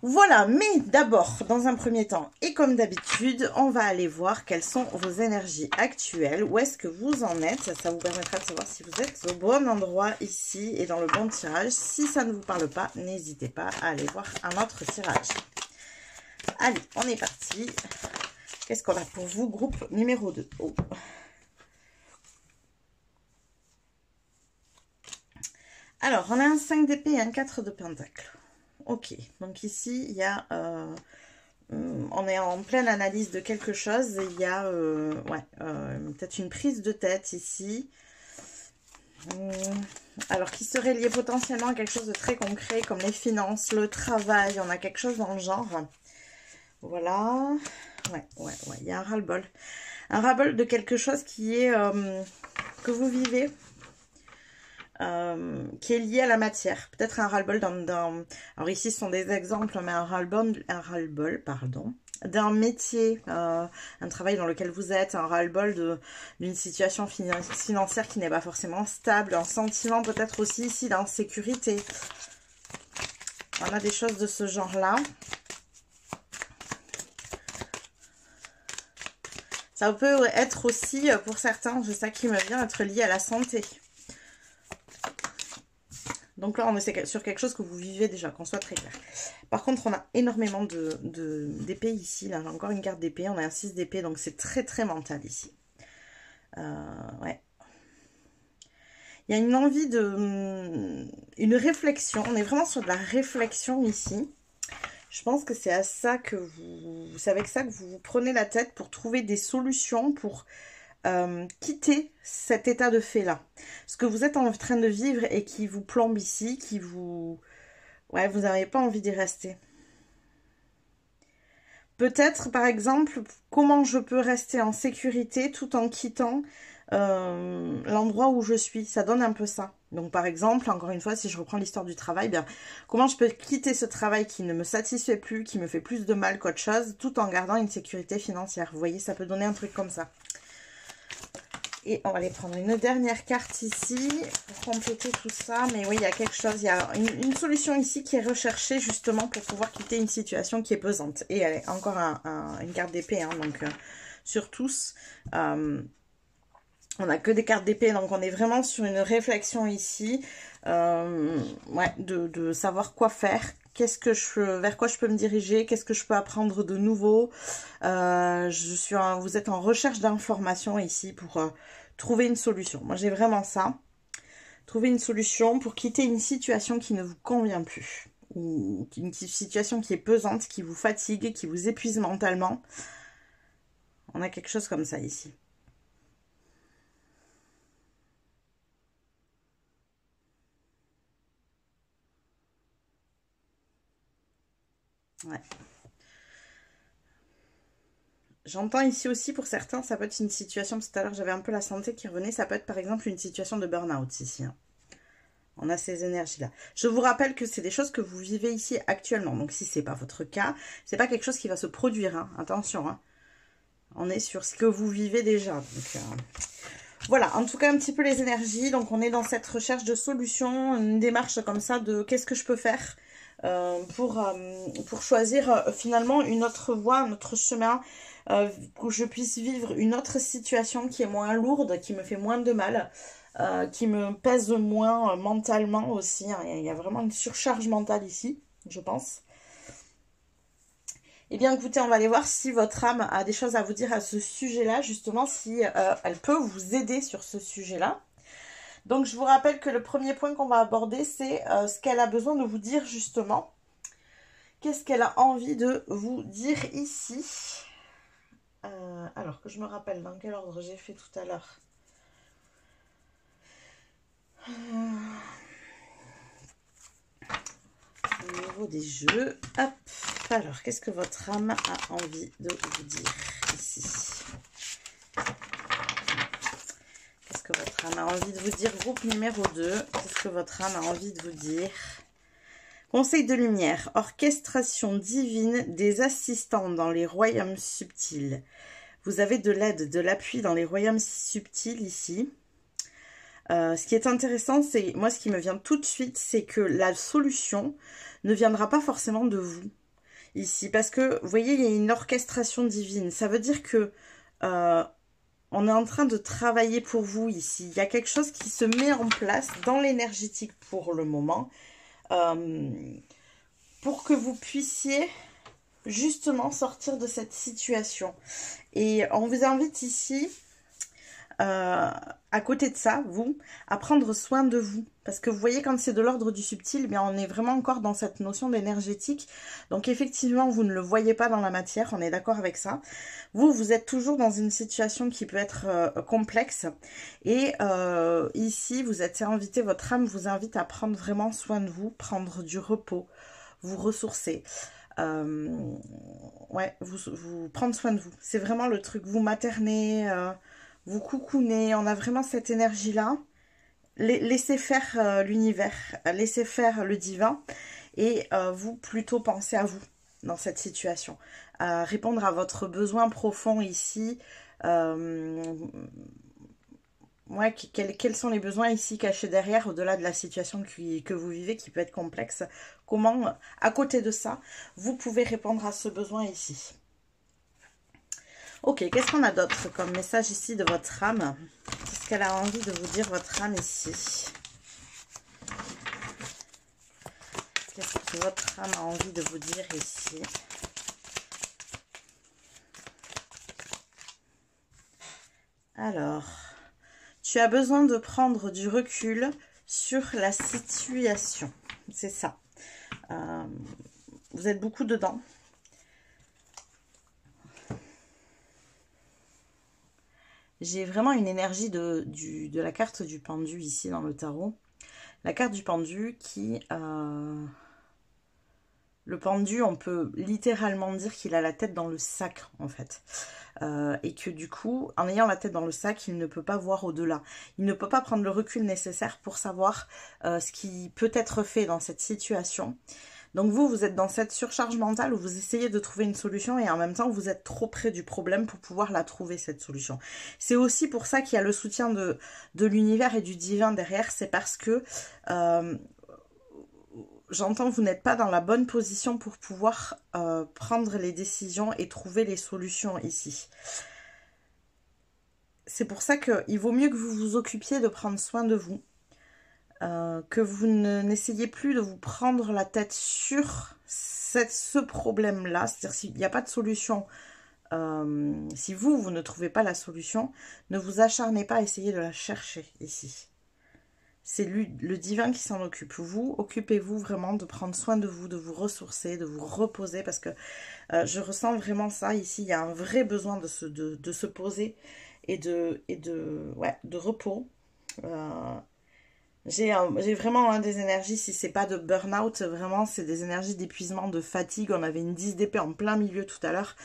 Speaker 1: Voilà, mais d'abord, dans un premier temps, et comme d'habitude, on va aller voir quelles sont vos énergies actuelles, où est-ce que vous en êtes, ça vous permettra de savoir si vous êtes au bon endroit ici et dans le bon tirage. Si ça ne vous parle pas, n'hésitez pas à aller voir un autre tirage. Allez, on est parti. Qu'est-ce qu'on a pour vous, groupe numéro 2? Oh. Alors, on a un 5 d'épée et un 4 de pentacle. Ok, donc ici, il y a on est en pleine analyse de quelque chose. Et il y a peut-être une prise de tête ici. Alors, qui serait lié potentiellement à quelque chose de très concret, comme les finances, le travail. On a quelque chose dans le genre. Voilà. Ouais, il y a un ras-le-bol. Un ras-le-bol de quelque chose qui est... que vous vivez. Qui est lié à la matière. Peut-être un ras-le-bol dans... Alors ici, ce sont des exemples, mais un ras-le-bol, pardon, d'un métier, un travail dans lequel vous êtes, un ras-le-bol d'une situation financière qui n'est pas forcément stable, un sentiment peut-être aussi ici d'insécurité. On a des choses de ce genre-là. Ça peut être aussi, pour certains, c'est ça qui me vient, être lié à la santé. Donc là, on est sur quelque chose que vous vivez déjà, qu'on soit très clair. Par contre, on a énormément d'épées ici. Là, encore une carte d'épée. On a un 6 d'épée, donc c'est très, très mental ici. Ouais. Il y a une envie une réflexion. On est vraiment sur de la réflexion ici. Je pense que c'est à ça que c'est avec ça que vous prenez la tête pour trouver des solutions, pour... quitter cet état de fait là, ce que vous êtes en train de vivre et qui vous plombe ici, qui vous... Ouais, vous n'avez pas envie d'y rester. Peut-être, par exemple, comment je peux rester en sécurité tout en quittant l'endroit où je suis. Ça donne un peu ça. Donc, par exemple, encore une fois, si je reprends l'histoire du travail, bien, comment je peux quitter ce travail qui ne me satisfait plus, qui me fait plus de mal qu'autre chose, tout en gardant une sécurité financière. Vous voyez, ça peut donner un truc comme ça. Et on va aller prendre une dernière carte ici pour compléter tout ça. Mais oui, il y a quelque chose, il y a une solution ici qui est recherchée justement pour pouvoir quitter une situation qui est pesante. Et elle est encore une carte d'épée, hein, donc sur tous. On n'a que des cartes d'épée, donc on est vraiment sur une réflexion ici. Ouais, de savoir quoi faire. Vers quoi je peux me diriger, qu'est-ce que je peux apprendre de nouveau. Vous êtes en recherche d'informations ici pour trouver une solution. Moi, j'ai vraiment ça. Trouver une solution pour quitter une situation qui ne vous convient plus. Ou une situation qui est pesante, qui vous fatigue, qui vous épuise mentalement. On a quelque chose comme ça ici. Ouais. J'entends ici aussi pour certains, ça peut être une situation, parce que tout à l'heure j'avais un peu la santé qui revenait, ça peut être par exemple une situation de burn-out ici. Hein. On a ces énergies-là. Je vous rappelle que c'est des choses que vous vivez ici actuellement. Donc si ce n'est pas votre cas, c'est pas quelque chose qui va se produire. Hein. Attention, hein. On est sur ce que vous vivez déjà. Donc, voilà, en tout cas un petit peu les énergies. Donc on est dans cette recherche de solutions, une démarche comme ça de qu'est-ce que je peux faire pour choisir finalement une autre voie, un autre chemin, que je puisse vivre une autre situation qui est moins lourde, qui me fait moins de mal, qui me pèse moins mentalement aussi. Hein. Il y a vraiment une surcharge mentale ici, je pense. Eh bien, écoutez, on va aller voir si votre âme a des choses à vous dire à ce sujet-là, justement, si elle peut vous aider sur ce sujet-là. Donc, je vous rappelle que le premier point qu'on va aborder, c'est ce qu'elle a besoin de vous dire, justement. Qu'est-ce qu'elle a envie de vous dire ici? Alors, que je me rappelle dans quel ordre j'ai fait tout à l'heure. Au niveau des jeux, hop. Alors, qu'est-ce que votre âme a envie de vous dire ici? Qu'est-ce que votre âme a envie de vous dire? Groupe numéro 2. Qu'est-ce que votre âme a envie de vous dire? Conseil de lumière. Orchestration divine des assistants dans les royaumes subtils. Vous avez de l'aide, de l'appui dans les royaumes subtils ici. Ce qui est intéressant, c'est, moi ce qui me vient tout de suite, c'est que la solution ne viendra pas forcément de vous ici. Parce que, vous voyez, il y a une orchestration divine. Ça veut dire que on est en train de travailler pour vous ici. Il y a quelque chose qui se met en place dans l'énergétique pour le moment. Pour que vous puissiez justement sortir de cette situation. Et on vous invite ici à côté de ça, vous, à prendre soin de vous. Parce que vous voyez, quand c'est de l'ordre du subtil, eh bien, on est vraiment encore dans cette notion d'énergétique. Donc effectivement, vous ne le voyez pas dans la matière, on est d'accord avec ça. Vous, vous êtes toujours dans une situation qui peut être complexe. Et ici, vous êtes invité, votre âme vous invite à prendre vraiment soin de vous, prendre du repos, vous ressourcer. Ouais, vous prendre soin de vous. C'est vraiment le truc, vous materner, vous coucouner. On a vraiment cette énergie-là. Laissez faire l'univers, laissez faire le divin. Et vous, plutôt pensez à vous dans cette situation. Répondre à votre besoin profond ici. Ouais, quels sont les besoins ici cachés derrière, au-delà de la situation que vous vivez, qui peut être complexe. Comment, à côté de ça, vous pouvez répondre à ce besoin ici. Ok, qu'est-ce qu'on a d'autre comme message ici de votre âme? Qu'est-ce qu'elle a envie de vous dire, votre âme, ici? Qu'est-ce que votre âme a envie de vous dire ici? Alors, tu as besoin de prendre du recul sur la situation. C'est ça. Vous êtes beaucoup dedans. J'ai vraiment une énergie de la carte du pendu ici dans le tarot. La carte du pendu qui... le pendu, on peut littéralement dire qu'il a la tête dans le sac, en fait. Et que du coup, en ayant la tête dans le sac, il ne peut pas voir au-delà. Il ne peut pas prendre le recul nécessaire pour savoir ce qui peut être fait dans cette situation. Donc vous, vous êtes dans cette surcharge mentale où vous essayez de trouver une solution et en même temps, vous êtes trop près du problème pour pouvoir la trouver, cette solution. C'est aussi pour ça qu'il y a le soutien de l'univers et du divin derrière. C'est parce que... j'entends, vous n'êtes pas dans la bonne position pour pouvoir prendre les décisions et trouver les solutions ici. C'est pour ça qu'il vaut mieux que vous vous occupiez de prendre soin de vous. Que vous n'essayez plus de vous prendre la tête sur ce problème-là. C'est-à-dire s'il n'y a pas de solution, si vous ne trouvez pas la solution, ne vous acharnez pas à essayer de la chercher ici. C'est le divin qui s'en occupe. Vous, occupez-vous vraiment de prendre soin de vous, de vous ressourcer, de vous reposer, parce que je ressens vraiment ça ici. Il y a un vrai besoin de se poser et de repos. J'ai vraiment des énergies, si c'est pas de burn-out, vraiment c'est des énergies d'épuisement, de fatigue. On avait une 10 d'épée en plein milieu tout à l'heure.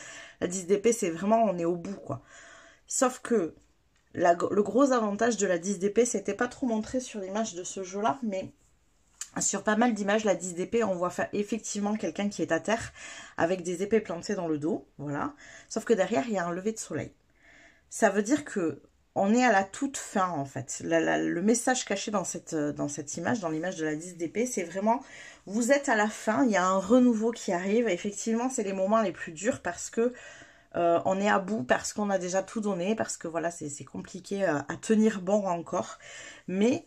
Speaker 1: La 10 d'épée, c'est vraiment, on est au bout, quoi. Sauf que le gros avantage de la 10 d'épée, c'était pas trop montré sur l'image de ce jeu-là, mais sur pas mal d'images, la 10 d'épée, on voit effectivement quelqu'un qui est à terre avec des épées plantées dans le dos, voilà. Sauf que derrière, il y a un lever de soleil. Ça veut dire que on est à la toute fin, en fait. Le message caché dans cette image, dans l'image de la 10 d'épée, c'est vraiment, vous êtes à la fin, il y a un renouveau qui arrive. Effectivement, c'est les moments les plus durs parce que on est à bout, parce qu'on a déjà tout donné, parce que voilà, c'est compliqué à tenir bon encore. Mais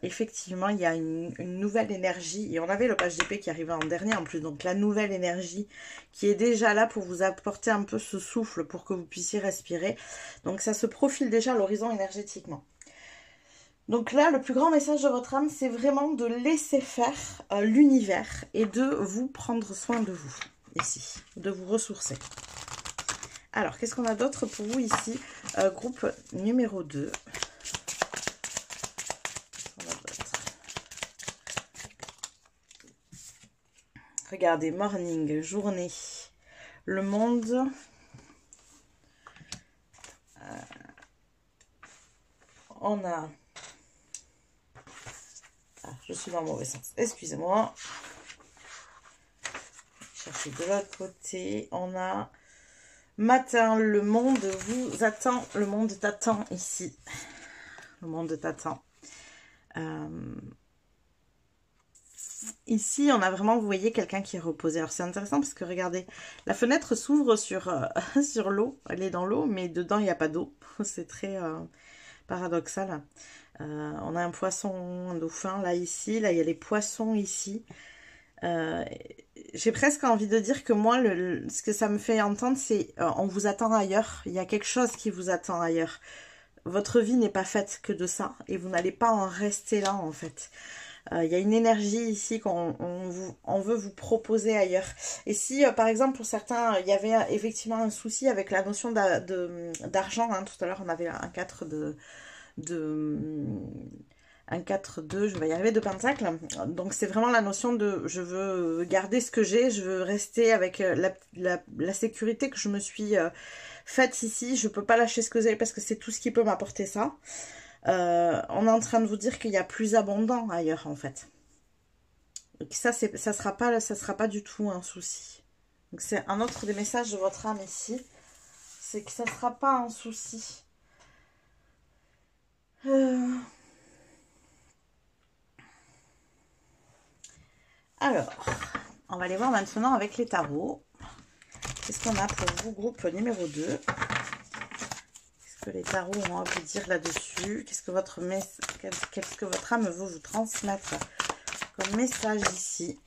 Speaker 1: effectivement, il y a une nouvelle énergie. Et on avait le page d'épée qui arrivait en dernier en plus. Donc la nouvelle énergie qui est déjà là pour vous apporter un peu ce souffle pour que vous puissiez respirer. Donc ça se profile déjà à l'horizon énergétiquement. Donc là, le plus grand message de votre âme, c'est vraiment de laisser faire l'univers et de vous prendre soin de vous ici, de vous ressourcer. Alors, qu'est-ce qu'on a d'autre pour vous ici? Groupe numéro 2. Regardez, morning, journée, le monde. On a... Ah, je suis dans le mauvais sens. Excusez-moi. Chercher de l'autre côté. On a... Matin, le monde vous attend. Le monde t'attend ici. Le monde t'attend. Ici, on a vraiment, vous voyez, quelqu'un qui est reposé. Alors, c'est intéressant parce que, regardez, la fenêtre s'ouvre sur l'eau. Elle est dans l'eau, mais dedans, il n'y a pas d'eau. C'est très paradoxal. On a un poisson, un dauphin, là, ici. Là, il y a les poissons, ici. J'ai presque envie de dire que moi, ce que ça me fait entendre, c'est on vous attend ailleurs. Il y a quelque chose qui vous attend ailleurs. votre vie n'est pas faite que de ça et vous n'allez pas en rester là en fait. Il y a une énergie ici qu'on veut vous proposer ailleurs. Et si, par exemple, pour certains, il y avait effectivement un souci avec la notion d'argent, hein, tout à l'heure, on avait un 4 un 4-2, je vais y arriver, de pentacle. Donc, c'est vraiment la notion de je veux garder ce que j'ai, je veux rester avec la sécurité que je me suis faite ici. Je ne peux pas lâcher ce que j'ai parce que c'est tout ce qui peut m'apporter ça. On est en train de vous dire qu'il y a plus abondant ailleurs en fait. Donc ça sera pas du tout un souci. Donc c'est un autre des messages de votre âme ici, c'est que ça sera pas un souci. Alors, on va aller voir maintenant avec les tarots. Qu'est-ce qu'on a pour vous, groupe numéro 2? Que les tarots ont à vous dire là-dessus? Qu'est-ce que votre âme veut vous transmettre comme message ici?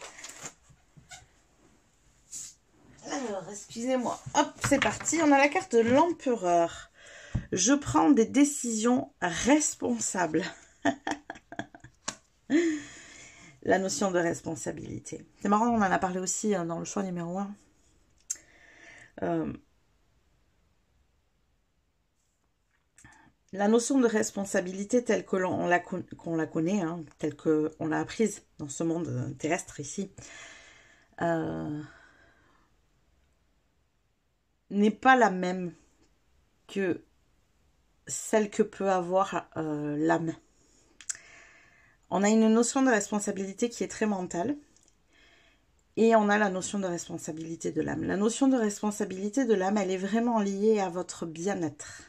Speaker 1: Alors, excusez-moi. Hop, c'est parti. On a la carte de l'empereur. Je prends des décisions responsables. La notion de responsabilité. C'est marrant, on en a parlé aussi dans le choix numéro 1. La notion de responsabilité telle que qu'on la connaît, hein, telle qu'on l'a apprise dans ce monde terrestre ici, n'est pas la même que celle que peut avoir l'âme. On a une notion de responsabilité qui est très mentale et on a la notion de responsabilité de l'âme. La notion de responsabilité de l'âme, elle est vraiment liée à votre bien-être.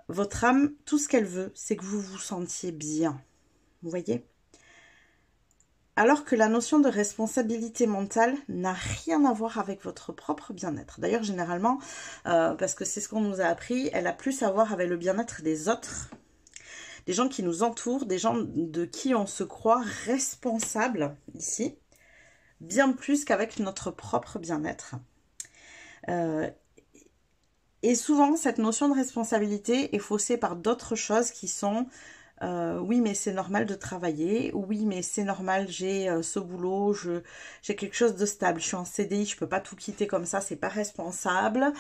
Speaker 1: Votre âme, tout ce qu'elle veut, c'est que vous vous sentiez bien. Vous voyez? Alors que la notion de responsabilité mentale n'a rien à voir avec votre propre bien-être. D'ailleurs, généralement, parce que c'est ce qu'on nous a appris, elle a plus à voir avec le bien-être des autres, des gens qui nous entourent, des gens de qui on se croit responsable ici, bien plus qu'avec notre propre bien-être. Et souvent, cette notion de responsabilité est faussée par d'autres choses qui sont oui, mais c'est normal de travailler. Oui, mais c'est normal, j'ai ce boulot, j'ai quelque chose de stable. Je suis en CDI, je peux pas tout quitter comme ça, c'est pas responsable.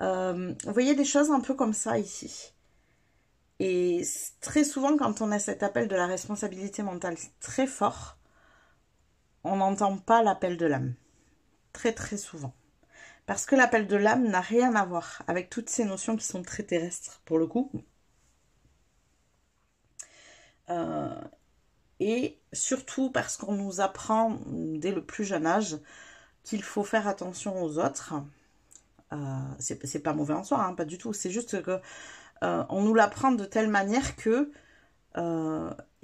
Speaker 1: Vous voyez des choses un peu comme ça ici. Et très souvent, quand on a cet appel de la responsabilité mentale très fort, on n'entend pas l'appel de l'âme. Très, très souvent. Parce que l'appel de l'âme n'a rien à voir avec toutes ces notions qui sont très terrestres, pour le coup. Et surtout parce qu'on nous apprend, dès le plus jeune âge, qu'il faut faire attention aux autres. C'est pas mauvais en soi, hein, pas du tout. C'est juste que on nous l'apprend de telle manière que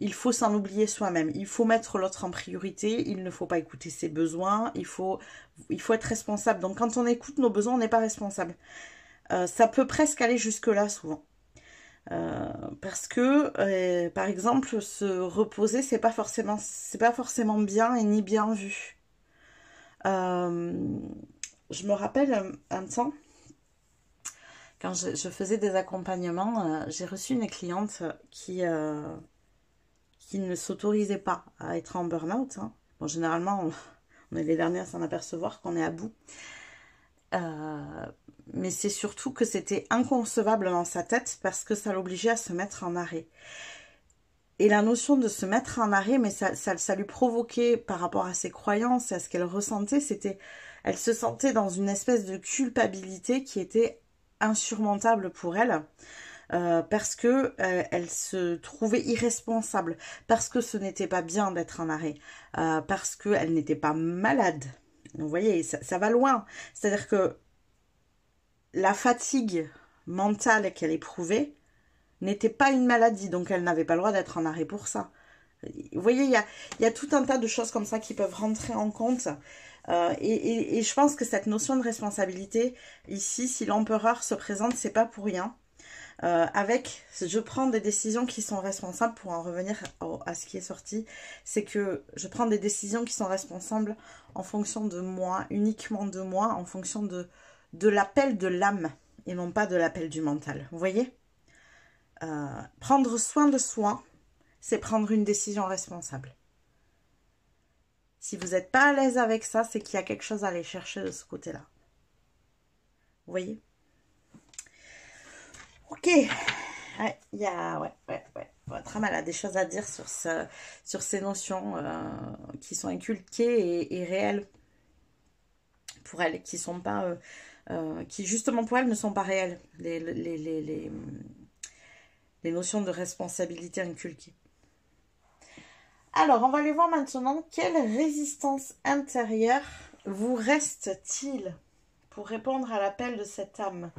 Speaker 1: il faut s'en oublier soi-même. Il faut mettre l'autre en priorité. Il ne faut pas écouter ses besoins. Il faut être responsable. Donc quand on écoute nos besoins, on n'est pas responsable. Ça peut presque aller jusque-là souvent. Parce que, par exemple, se reposer, c'est pas forcément bien et ni bien vu. Je me rappelle un temps, quand je faisais des accompagnements, j'ai reçu une cliente qui ne s'autorisait pas à être en burn-out. Hein. Bon, généralement, on est les derniers à s'en apercevoir qu'on est à bout. Mais c'est surtout que c'était inconcevable dans sa tête parce que ça l'obligeait à se mettre en arrêt. Et la notion de se mettre en arrêt, mais ça lui provoquait par rapport à ses croyances et à ce qu'elle ressentait, elle se sentait dans une espèce de culpabilité qui était insurmontable pour elle. Parce que elle se trouvait irresponsable, parce que ce n'était pas bien d'être en arrêt, parce qu'elle n'était pas malade. Vous voyez, ça va loin. C'est-à-dire que la fatigue mentale qu'elle éprouvait n'était pas une maladie, donc elle n'avait pas le droit d'être en arrêt pour ça. Vous voyez, il y a tout un tas de choses comme ça qui peuvent rentrer en compte. Et je pense que cette notion de responsabilité, ici, si l'empereur se présente, c'est pas pour rien. Je prends des décisions qui sont responsables, pour en revenir à ce qui est sorti, c'est que je prends des décisions qui sont responsables en fonction de moi, uniquement de moi, en fonction de l'appel de l'âme et non pas de l'appel du mental. Vous voyez ? Prendre soin de soi, c'est prendre une décision responsable. Si vous n'êtes pas à l'aise avec ça, c'est qu'il y a quelque chose à aller chercher de ce côté-là. Vous voyez? Ok. Ouais, il y a... Ouais. Votre âme, elle a des choses à dire sur ces notions qui sont inculquées et réelles pour elle, qui sont pas... qui justement pour elle ne sont pas réelles. Les notions de responsabilité inculquées. Alors, on va aller voir maintenant quelle résistance intérieure vous reste-t-il pour répondre à l'appel de cette âme.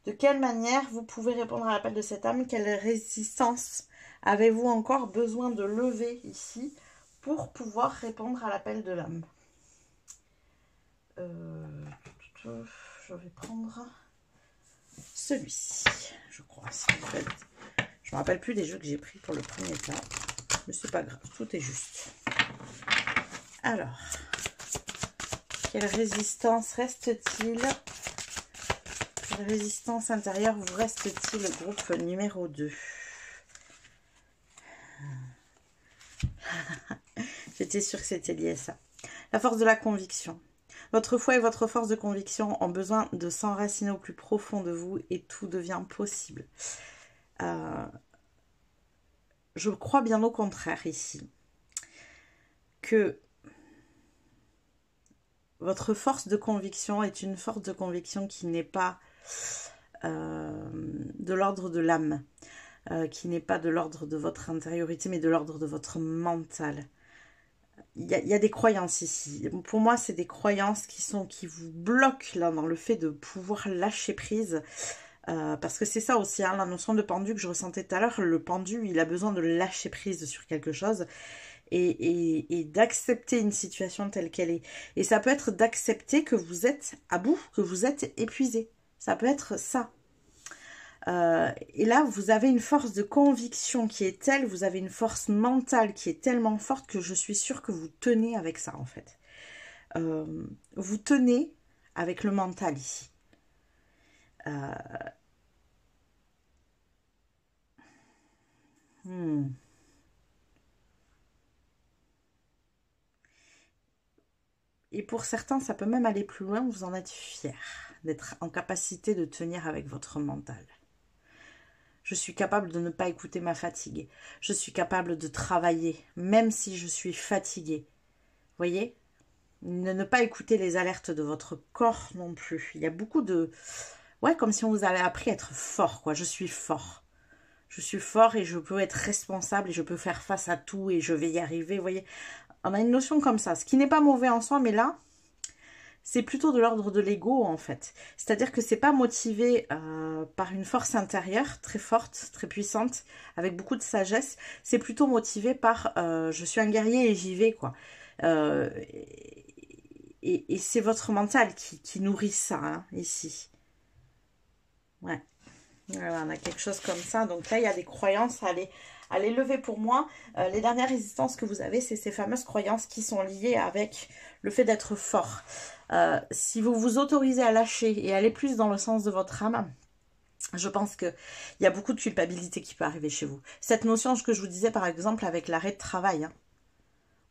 Speaker 1: De quelle manière vous pouvez répondre à l'appel de cette âme? Quelle résistance avez-vous encore besoin de lever ici pour pouvoir répondre à l'appel de l'âme? Je vais prendre celui-ci, je crois. Je ne me rappelle plus des jeux que j'ai pris pour le premier tas. Mais c'est pas grave, tout est juste. Alors, quelle résistance reste-t-il? Quelle résistance intérieure vous reste-t-il, groupe numéro 2? J'étais sûre que c'était lié à ça. La force de la conviction. Votre foi et votre force de conviction ont besoin de s'enraciner au plus profond de vous et tout devient possible. Je crois bien au contraire ici que votre force de conviction est une force de conviction qui n'est pas de l'ordre de l'âme, qui n'est pas de l'ordre de votre intériorité, mais de l'ordre de votre mental. Il y a des croyances ici. Pour moi, c'est des croyances qui vous bloquent là, dans le fait de pouvoir lâcher prise. Parce que c'est ça aussi, hein, la notion de pendu que je ressentais tout à l'heure. Le pendu, il a besoin de lâcher prise sur quelque chose et d'accepter une situation telle qu'elle est. Et ça peut être d'accepter que vous êtes à bout, que vous êtes épuisé. Ça peut être ça. Et là, vous avez une force de conviction qui est telle, vous avez une force mentale qui est tellement forte que je suis sûre que vous tenez avec ça, en fait. Vous tenez avec le mental ici. Et pour certains, ça peut même aller plus loin, vous en êtes fiers d'être en capacité de tenir avec votre mental. Je suis capable de ne pas écouter ma fatigue. Je suis capable de travailler, même si je suis fatiguée. Voyez? Ne pas écouter les alertes de votre corps non plus. Il y a beaucoup de... Ouais, comme si on vous avait appris à être fort, quoi. Je suis fort. Je suis fort et je peux être responsable et je peux faire face à tout et je vais y arriver. Vous voyez? On a une notion comme ça. Ce qui n'est pas mauvais en soi, mais là... c'est plutôt de l'ordre de l'ego, en fait. C'est-à-dire que c'est pas motivé par une force intérieure très forte, très puissante, avec beaucoup de sagesse. C'est plutôt motivé par je suis un guerrier et j'y vais, quoi. Et c'est votre mental qui nourrit ça, hein, ici. Ouais. Voilà, on a quelque chose comme ça. Donc là, il y a des croyances à les lever pour moi. Les dernières résistances que vous avez, c'est ces fameuses croyances qui sont liées avec le fait d'être fort. Si vous vous autorisez à lâcher et aller plus dans le sens de votre âme, je pense qu'il y a beaucoup de culpabilité qui peut arriver chez vous. Cette notion que je vous disais par exemple avec l'arrêt de travail, hein,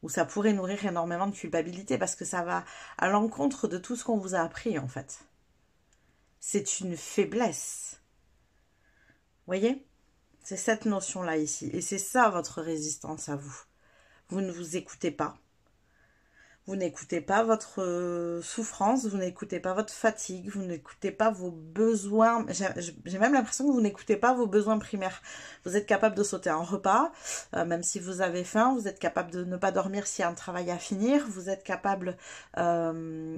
Speaker 1: où ça pourrait nourrir énormément de culpabilité parce que ça va à l'encontre de tout ce qu'on vous a appris en fait. C'est une faiblesse. Voyez? C'est cette notion-là ici. Et c'est ça votre résistance à vous. Vous ne vous écoutez pas. Vous n'écoutez pas votre souffrance, vous n'écoutez pas votre fatigue, vous n'écoutez pas vos besoins. J'ai même l'impression que vous n'écoutez pas vos besoins primaires. Vous êtes capable de sauter un repas, même si vous avez faim. Vous êtes capable de ne pas dormir s'il y a un travail à finir. Vous êtes capable de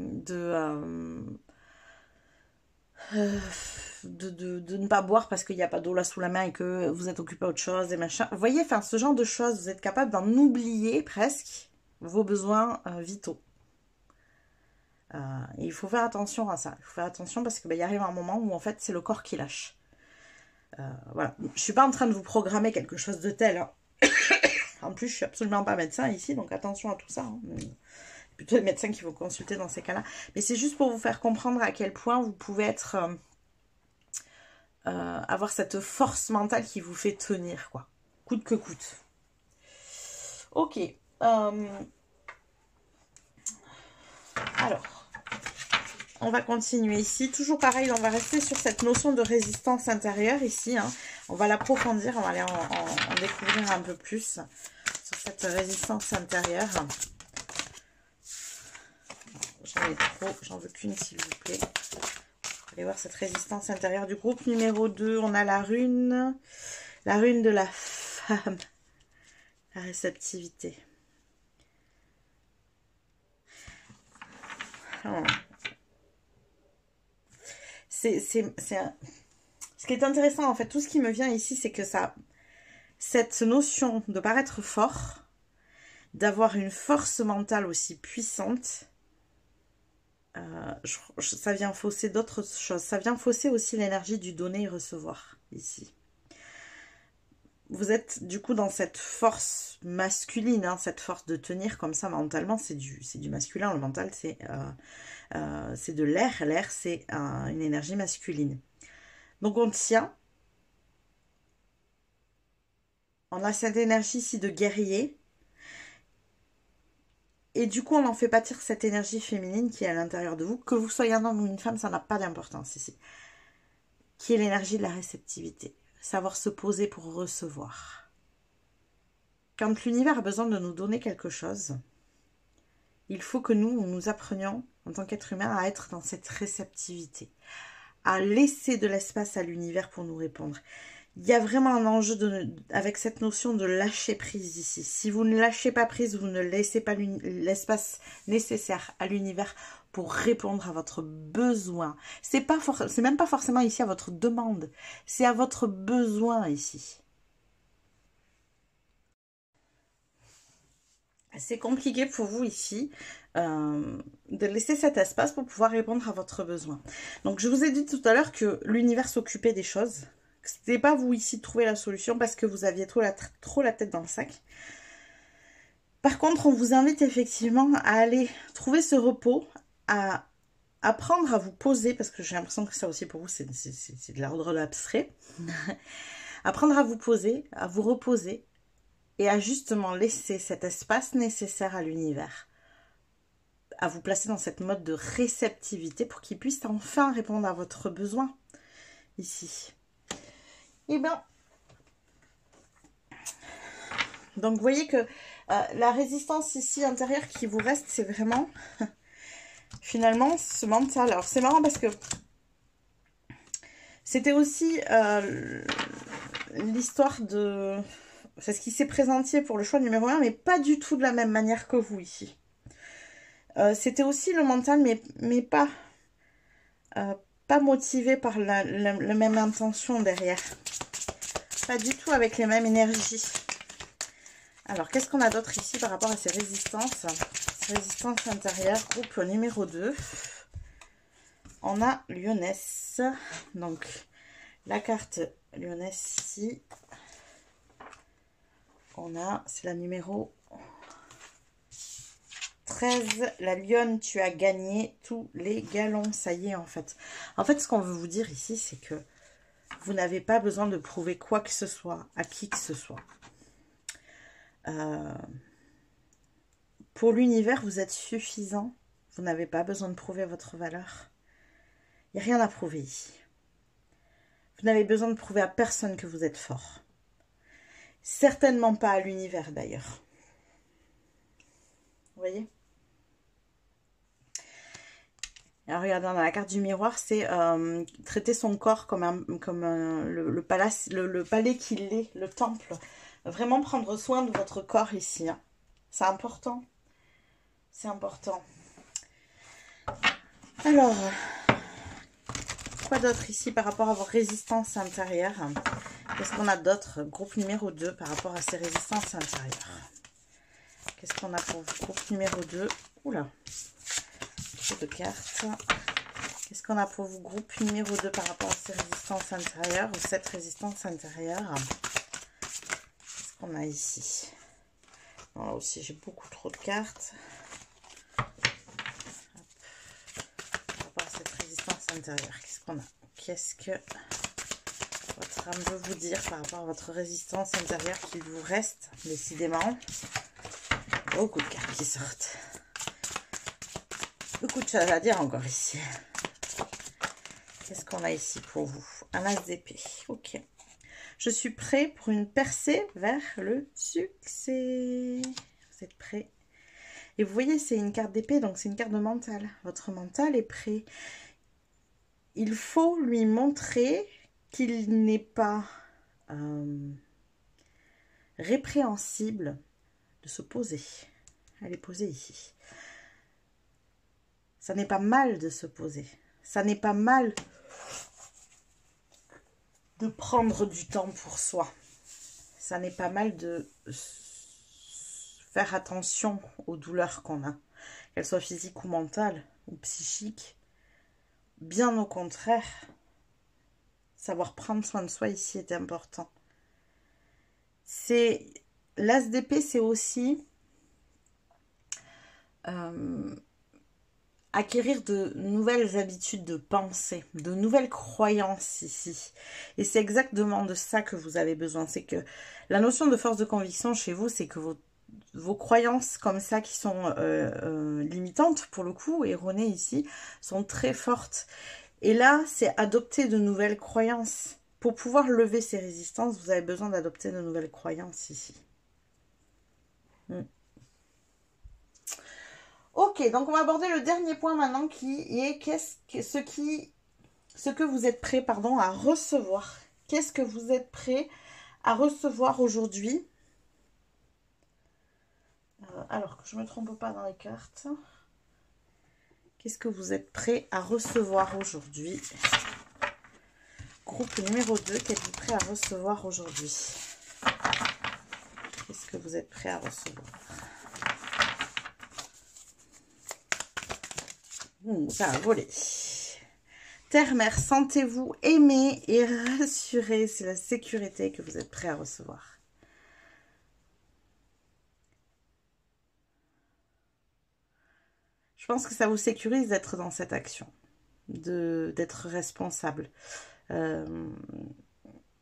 Speaker 1: ne pas boire parce qu'il n'y a pas d'eau là sous la main et que vous êtes occupé à autre chose et machin. Vous voyez, enfin, ce genre de choses, vous êtes capable d'en oublier presque vos besoins vitaux. Et il faut faire attention à ça. Il faut faire attention parce qu'il y arrive un moment où en fait c'est le corps qui lâche. Voilà. Je ne suis pas en train de vous programmer quelque chose de tel. Hein. En plus, je suis absolument pas médecin ici, donc attention à tout ça. Hein. Plutôt les médecins qui vont consulter dans ces cas-là. Mais c'est juste pour vous faire comprendre à quel point vous pouvez être avoir cette force mentale qui vous fait tenir, quoi. Coûte que coûte. Ok. Alors, on va continuer ici. Toujours pareil, on va rester sur cette notion de résistance intérieure ici. Hein. On va l'approfondir, on va aller en découvrir un peu plus sur cette résistance intérieure. J'en ai trop, j'en veux qu'une s'il vous plaît. Allez voir cette résistance intérieure du groupe numéro 2. On a la rune de la femme, la réceptivité. Oh. Ce qui est intéressant en fait, tout ce qui me vient ici, c'est que cette notion de paraître fort, d'avoir une force mentale aussi puissante, ça vient fausser d'autres choses. Ça vient fausser aussi l'énergie du donner et recevoir ici. Vous êtes du coup dans cette force masculine, hein, cette force de tenir comme ça mentalement, c'est du masculin. Le mental, c'est de l'air. L'air, c'est une énergie masculine. Donc on tient. On a cette énergie ici de guerrier. Et du coup, on en fait pâtir cette énergie féminine qui est à l'intérieur de vous. Que vous soyez un homme ou une femme, ça n'a pas d'importance ici. Qui est l'énergie de la réceptivité. Savoir se poser pour recevoir. Quand l'univers a besoin de nous donner quelque chose, il faut que nous apprenions, en tant qu'être humain, à être dans cette réceptivité. À laisser de l'espace à l'univers pour nous répondre. Il y a vraiment un enjeu avec cette notion de lâcher prise ici. Si vous ne lâchez pas prise, vous ne laissez pas l'espace nécessaire à l'univers pour répondre à votre besoin. C'est même pas forcément ici à votre demande, c'est à votre besoin ici. C'est compliqué pour vous ici de laisser cet espace pour pouvoir répondre à votre besoin. Donc je vous ai dit tout à l'heure que l'univers s'occupait des choses. Ce n'est pas vous ici de trouver la solution parce que vous aviez trop la tête dans le sac. Par contre, on vous invite effectivement à aller trouver ce repos, à apprendre à vous poser, parce que j'ai l'impression que ça aussi pour vous, c'est de l'ordre de l'abstrait. Apprendre à vous poser, à vous reposer et à justement laisser cet espace nécessaire à l'univers. À vous placer dans cette mode de réceptivité pour qu'il puisse enfin répondre à votre besoin ici. Et bien, donc vous voyez que la résistance ici intérieure qui vous reste, c'est vraiment finalement ce mental. Alors c'est marrant parce que c'était aussi l'histoire de... C'est ce qui s'est présenté pour le choix numéro 1, mais pas du tout de la même manière que vous ici. C'était aussi le mental, mais pas motivé par la même intention derrière. Pas du tout avec les mêmes énergies. Alors, qu'est-ce qu'on a d'autre ici par rapport à ces résistances? Ces résistances intérieures, groupe numéro 2. On a Lyonesse. Donc, la carte Lyonesse ici. C'est la numéro 13. La lionne, tu as gagné tous les galons. Ça y est, en fait. En fait, ce qu'on veut vous dire ici, c'est que vous n'avez pas besoin de prouver quoi que ce soit à qui que ce soit. Pour l'univers, vous êtes suffisant. Vous n'avez pas besoin de prouver votre valeur. Il n'y a rien à prouver ici. Vous n'avez besoin de prouver à personne que vous êtes fort. Certainement pas à l'univers d'ailleurs. Vous voyez? Alors regardez, dans la carte du miroir, c'est traiter son corps comme le palais qu'il est, le temple. Vraiment prendre soin de votre corps ici. Hein. C'est important. C'est important. Alors, quoi d'autre ici par rapport à vos résistances intérieures? Qu'est-ce qu'on a d'autre? Groupe numéro 2 par rapport à ces résistances intérieures. Qu'est-ce qu'on a pour vous? Groupe numéro 2. Oula. Trop de cartes. Qu'est-ce qu'on a pour vous? Groupe numéro 2 par rapport à ces résistances intérieures ou cette résistance intérieure. Qu'est-ce qu'on a ici? Bon, là aussi, j'ai beaucoup trop de cartes. Par rapport à cette résistance intérieure, qu'est-ce qu'on a? Qu'est-ce que train de vous dire par rapport à votre résistance intérieure qu'il vous reste, décidément. Beaucoup de cartes qui sortent. Beaucoup de choses à dire encore ici. Qu'est-ce qu'on a ici pour vous? Un as d'épée. Ok. Je suis prêt pour une percée vers le succès. Vous êtes prêts? Et vous voyez, c'est une carte d'épée, donc c'est une carte de mental. Votre mental est prêt. Il faut lui montrer qu'il n'est pas répréhensible de se poser. Elle est posée ici. Ça n'est pas mal de se poser. Ça n'est pas mal de prendre du temps pour soi. Ça n'est pas mal de faire attention aux douleurs qu'on a, qu'elles soient physiques ou mentales ou psychiques. Bien au contraire, savoir prendre soin de soi ici est important. C'est l'as d'épée, c'est aussi acquérir de nouvelles habitudes de pensée, de nouvelles croyances ici. Et c'est exactement de ça que vous avez besoin. C'est que la notion de force de conviction chez vous, c'est que vos croyances comme ça qui sont limitantes pour le coup, erronées ici, sont très fortes. Et là, c'est adopter de nouvelles croyances. Pour pouvoir lever ces résistances, vous avez besoin d'adopter de nouvelles croyances ici. Ok, donc on va aborder le dernier point maintenant qui est ce que vous êtes prêt, pardon, à recevoir. Qu'est-ce que vous êtes prêt à recevoir aujourd'hui? Alors que je ne me trompe pas dans les cartes. Qu'est-ce que vous êtes prêt à recevoir aujourd'hui? Groupe numéro 2, qu'êtes-vous prêt à recevoir aujourd'hui? Qu'est-ce que vous êtes prêt à recevoir? Ça a volé. Terre-mère, sentez-vous aimé et rassuré. C'est la sécurité que vous êtes prêt à recevoir. Je pense que ça vous sécurise d'être dans cette action, d'être responsable.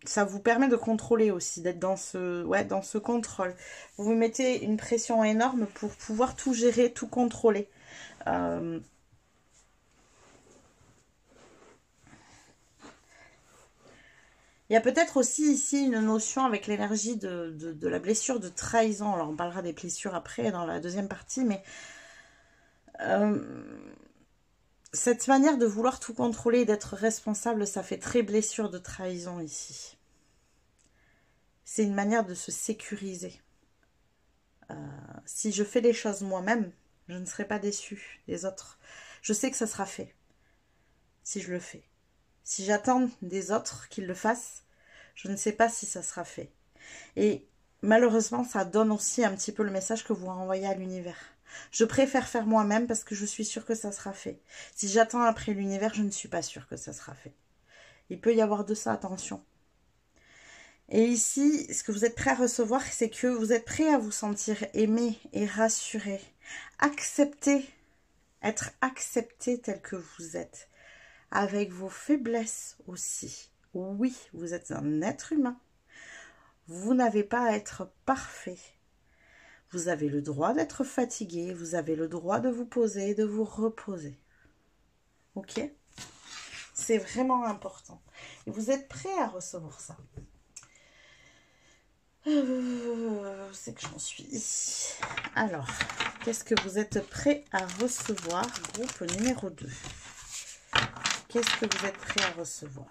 Speaker 1: Ça vous permet de contrôler aussi, d'être dans ce contrôle. Vous vous mettez une pression énorme pour pouvoir tout gérer, tout contrôler. Il y a peut-être aussi ici une notion avec l'énergie de la blessure de trahison. Alors on parlera des blessures après dans la deuxième partie, mais cette manière de vouloir tout contrôler et d'être responsable, ça fait très blessure de trahison ici. C'est une manière de se sécuriser. Si je fais les choses moi-même, je ne serai pas déçue des autres. Je sais que ça sera fait si je le fais. Si j'attends des autres qu'ils le fassent, je ne sais pas si ça sera fait. Et malheureusement, ça donne aussi un petit peu le message que vous renvoyez à l'univers. Je préfère faire moi-même parce que je suis sûre que ça sera fait. Si j'attends après l'univers, je ne suis pas sûre que ça sera fait. Il peut y avoir de ça, attention. Et ici, ce que vous êtes prêt à recevoir, c'est que vous êtes prêt à vous sentir aimé et rassuré. Accepter, être accepté tel que vous êtes. Avec vos faiblesses aussi. Oui, vous êtes un être humain. Vous n'avez pas à être parfait. Vous avez le droit d'être fatigué. Vous avez le droit de vous poser et de vous reposer. Ok? C'est vraiment important. Et vous êtes prêt à recevoir ça. C'est que j'en suis. Alors, qu'est-ce que vous êtes prêt à recevoir? Groupe numéro 2. Qu'est-ce que vous êtes prêt à recevoir?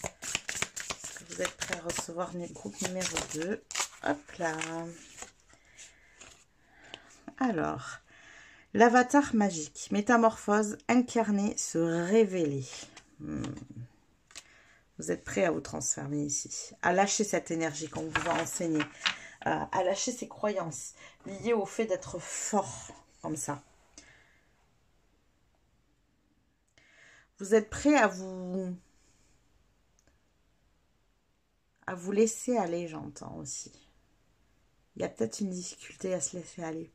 Speaker 1: Est-ce que vous êtes prêt à recevoir groupe numéro 2? Hop là. Alors, l'avatar magique, métamorphose, incarner, se révéler. Vous êtes prêt à vous transformer ici, à lâcher cette énergie qu'on vous a enseignée, à lâcher ces croyances liées au fait d'être fort, comme ça. Vous êtes prêt à vous laisser aller, j'entends aussi. Il y a peut-être une difficulté à se laisser aller.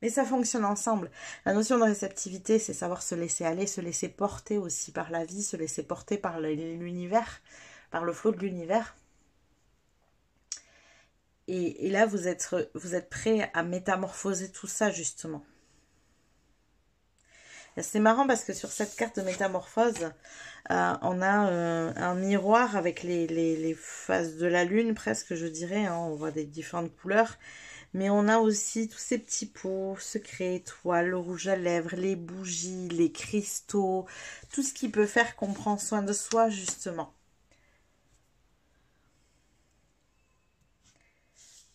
Speaker 1: Mais ça fonctionne ensemble. La notion de réceptivité, c'est savoir se laisser aller, se laisser porter aussi par la vie, se laisser porter par l'univers, par le flot de l'univers. Et là, vous êtes prêt à métamorphoser tout ça, justement. C'est marrant parce que sur cette carte de métamorphose, on a un miroir avec les phases de la lune, presque, je dirais. Hein, on voit des différentes couleurs. Mais on a aussi tous ces petits pots secrets, étoiles, le rouge à lèvres, les bougies, les cristaux, tout ce qui peut faire qu'on prend soin de soi, justement.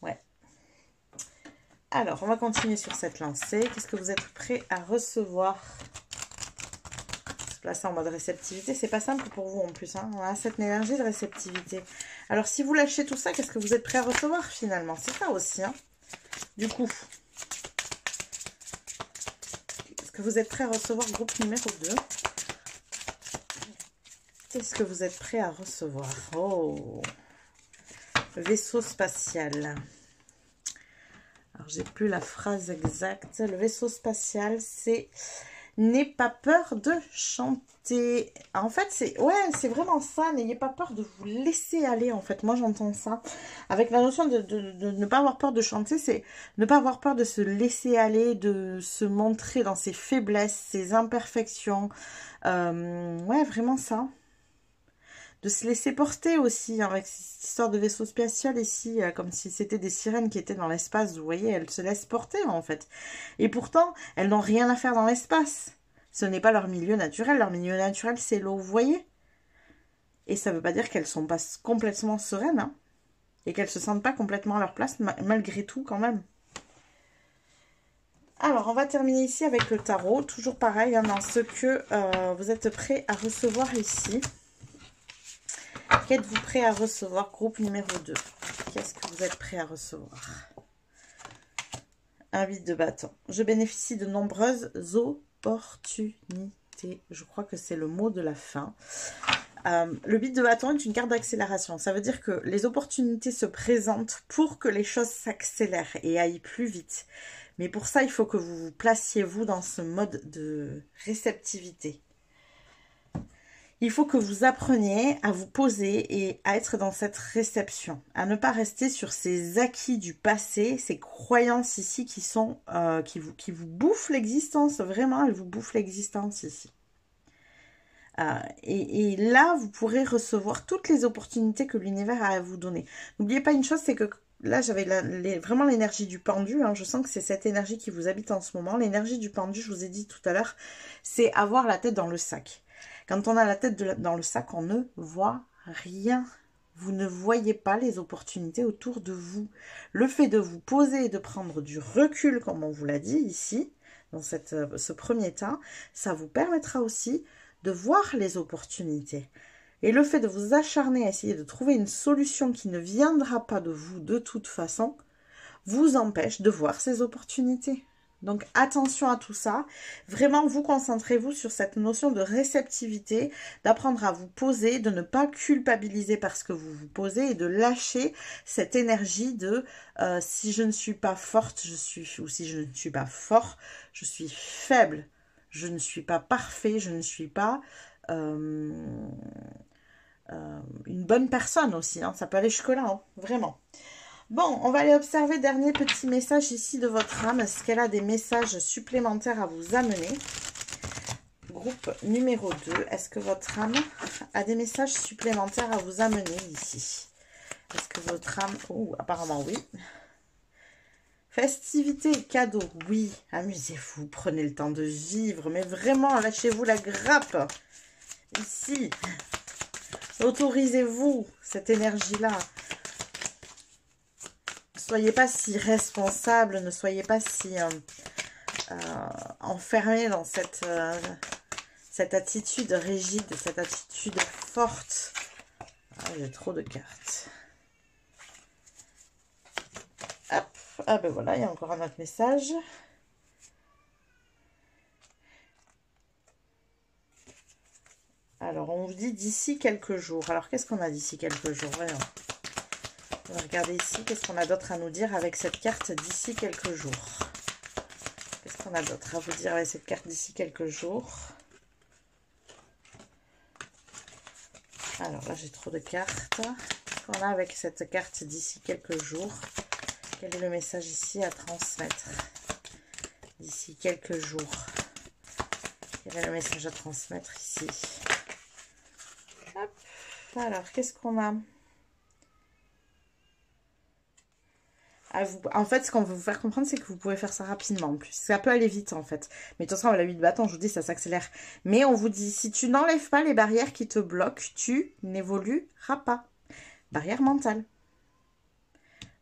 Speaker 1: Ouais. Alors, on va continuer sur cette lancée. Qu'est-ce que vous êtes prêt à recevoir? Se placer en mode réceptivité, c'est pas simple pour vous en plus. Hein. On a cette énergie de réceptivité. Alors, si vous lâchez tout ça, qu'est-ce que vous êtes prêt à recevoir finalement? C'est ça aussi, hein. Du coup, est-ce que vous êtes prêt à recevoir groupe numéro 2? Qu'est-ce que vous êtes prêt à recevoir? Oh, vaisseau spatial. Alors, j'ai plus la phrase exacte. Le vaisseau spatial, c'est « N'aie pas peur de chanter ». En fait, c'est vraiment ça. N'ayez pas peur de vous laisser aller, en fait. Moi, j'entends ça. Avec la notion de ne pas avoir peur de chanter, c'est ne pas avoir peur de se laisser aller, de se montrer dans ses faiblesses, ses imperfections. Ouais, vraiment ça. De se laisser porter aussi, hein, avec cette histoire de vaisseau spatial ici, comme si c'était des sirènes qui étaient dans l'espace. Vous voyez, elles se laissent porter, en fait. Et pourtant, elles n'ont rien à faire dans l'espace. Ce n'est pas leur milieu naturel. Leur milieu naturel, c'est l'eau, vous voyez. Et ça ne veut pas dire qu'elles ne sont pas complètement sereines, hein, et qu'elles ne se sentent pas complètement à leur place, malgré tout, quand même. Alors, on va terminer ici avec le tarot. Toujours pareil, hein, dans ce que vous êtes prêts à recevoir ici. Qu'êtes-vous prêt à recevoir? Groupe numéro 2. Qu'est-ce que vous êtes prêt à recevoir? Un 8 de bâton. Je bénéficie de nombreuses opportunités. Je crois que c'est le mot de la fin. Le 8 de bâton est une carte d'accélération. Ça veut dire que les opportunités se présentent pour que les choses s'accélèrent et aillent plus vite. Mais pour ça, il faut que vous vous placiez, vous, dans ce mode de réceptivité. Il faut que vous appreniez à vous poser et à être dans cette réception, à ne pas rester sur ces acquis du passé, ces croyances ici qui sont qui vous bouffent l'existence, vraiment, elles vous bouffent l'existence ici. Et là, vous pourrez recevoir toutes les opportunités que l'univers a à vous donner. N'oubliez pas une chose, c'est que là, j'avais vraiment l'énergie du pendu. Hein, je sens que c'est cette énergie qui vous habite en ce moment. L'énergie du pendu, je vous ai dit tout à l'heure, c'est avoir la tête dans le sac. Quand on a la tête dans le sac, on ne voit rien. Vous ne voyez pas les opportunités autour de vous. Le fait de vous poser et de prendre du recul, comme on vous l'a dit ici, dans ce premier temps, ça vous permettra aussi de voir les opportunités. Et le fait de vous acharner à essayer de trouver une solution qui ne viendra pas de vous de toute façon, vous empêche de voir ces opportunités. Donc attention à tout ça, vraiment vous concentrez-vous sur cette notion de réceptivité, d'apprendre à vous poser, de ne pas culpabiliser parce que vous vous posez et de lâcher cette énergie de si je ne suis pas forte, ou si je ne suis pas fort, je suis faible, je ne suis pas parfait, je ne suis pas une bonne personne aussi, hein. Ça peut aller jusque-là, hein, vraiment. Bon, on va aller observer dernier petit message ici de votre âme. Est-ce qu'elle a des messages supplémentaires à vous amener? Groupe numéro 2. Est-ce que votre âme a des messages supplémentaires à vous amener ici? Est-ce que votre âme... Oh, apparemment oui. Festivités et cadeaux. Oui, amusez-vous, prenez le temps de vivre. Mais vraiment, lâchez-vous la grappe. Ici. Autorisez-vous cette énergie-là. Ne soyez pas si responsable, ne soyez pas si enfermé dans cette attitude rigide, cette attitude forte. Ah, j'ai trop de cartes. Hop, ah ben voilà, il y a encore un autre message. Alors, on vous dit d'ici quelques jours. Alors, qu'est-ce qu'on a d'ici quelques jours? Voyons. On va regarder ici, qu'est-ce qu'on a d'autre à nous dire avec cette carte d'ici quelques jours. qu'on a d'autre à vous dire avec cette carte d'ici quelques jours? Alors là, j'ai trop de cartes. Qu'est-ce qu'on a avec cette carte d'ici quelques jours? Quel est le message ici à transmettre d'ici quelques jours? Quel est le message à transmettre ici? Hop. Alors, qu'est-ce qu'on a? En fait, ce qu'on veut vous faire comprendre, c'est que vous pouvez faire ça rapidement en plus. Ça peut aller vite en fait. Mais de toute façon, la 8 de bâton, je vous dis, ça s'accélère. Mais on vous dit, si tu n'enlèves pas les barrières qui te bloquent, tu n'évolueras pas. Barrière mentale.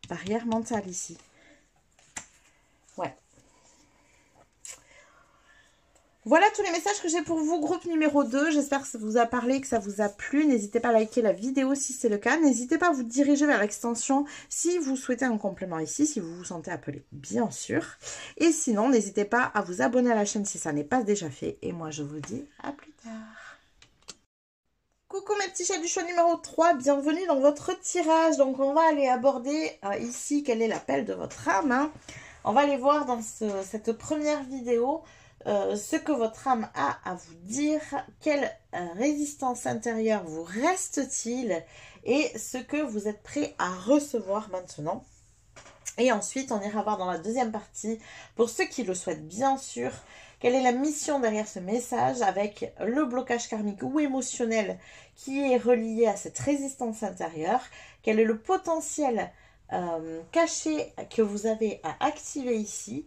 Speaker 1: Barrière mentale ici. Ouais. Voilà tous les messages que j'ai pour vous, groupe numéro 2. J'espère que ça vous a parlé, que ça vous a plu. N'hésitez pas à liker la vidéo si c'est le cas. N'hésitez pas à vous diriger vers l'extension si vous souhaitez un complément ici, si vous vous sentez appelé, bien sûr. Et sinon, n'hésitez pas à vous abonner à la chaîne si ça n'est pas déjà fait. Et moi, je vous dis à plus tard. Coucou mes petits chats du choix numéro 3, bienvenue dans votre tirage. Donc on va aller aborder ici quel est l'appel de votre âme. Hein. On va aller voir dans cette première vidéo ce que votre âme a à vous dire, quelle résistance intérieure vous reste-t-il et ce que vous êtes prêt à recevoir maintenant. Et ensuite, on ira voir dans la deuxième partie, pour ceux qui le souhaitent bien sûr, quelle est la mission derrière ce message avec le blocage karmique ou émotionnel qui est relié à cette résistance intérieure, quel est le potentiel caché que vous avez à activer ici,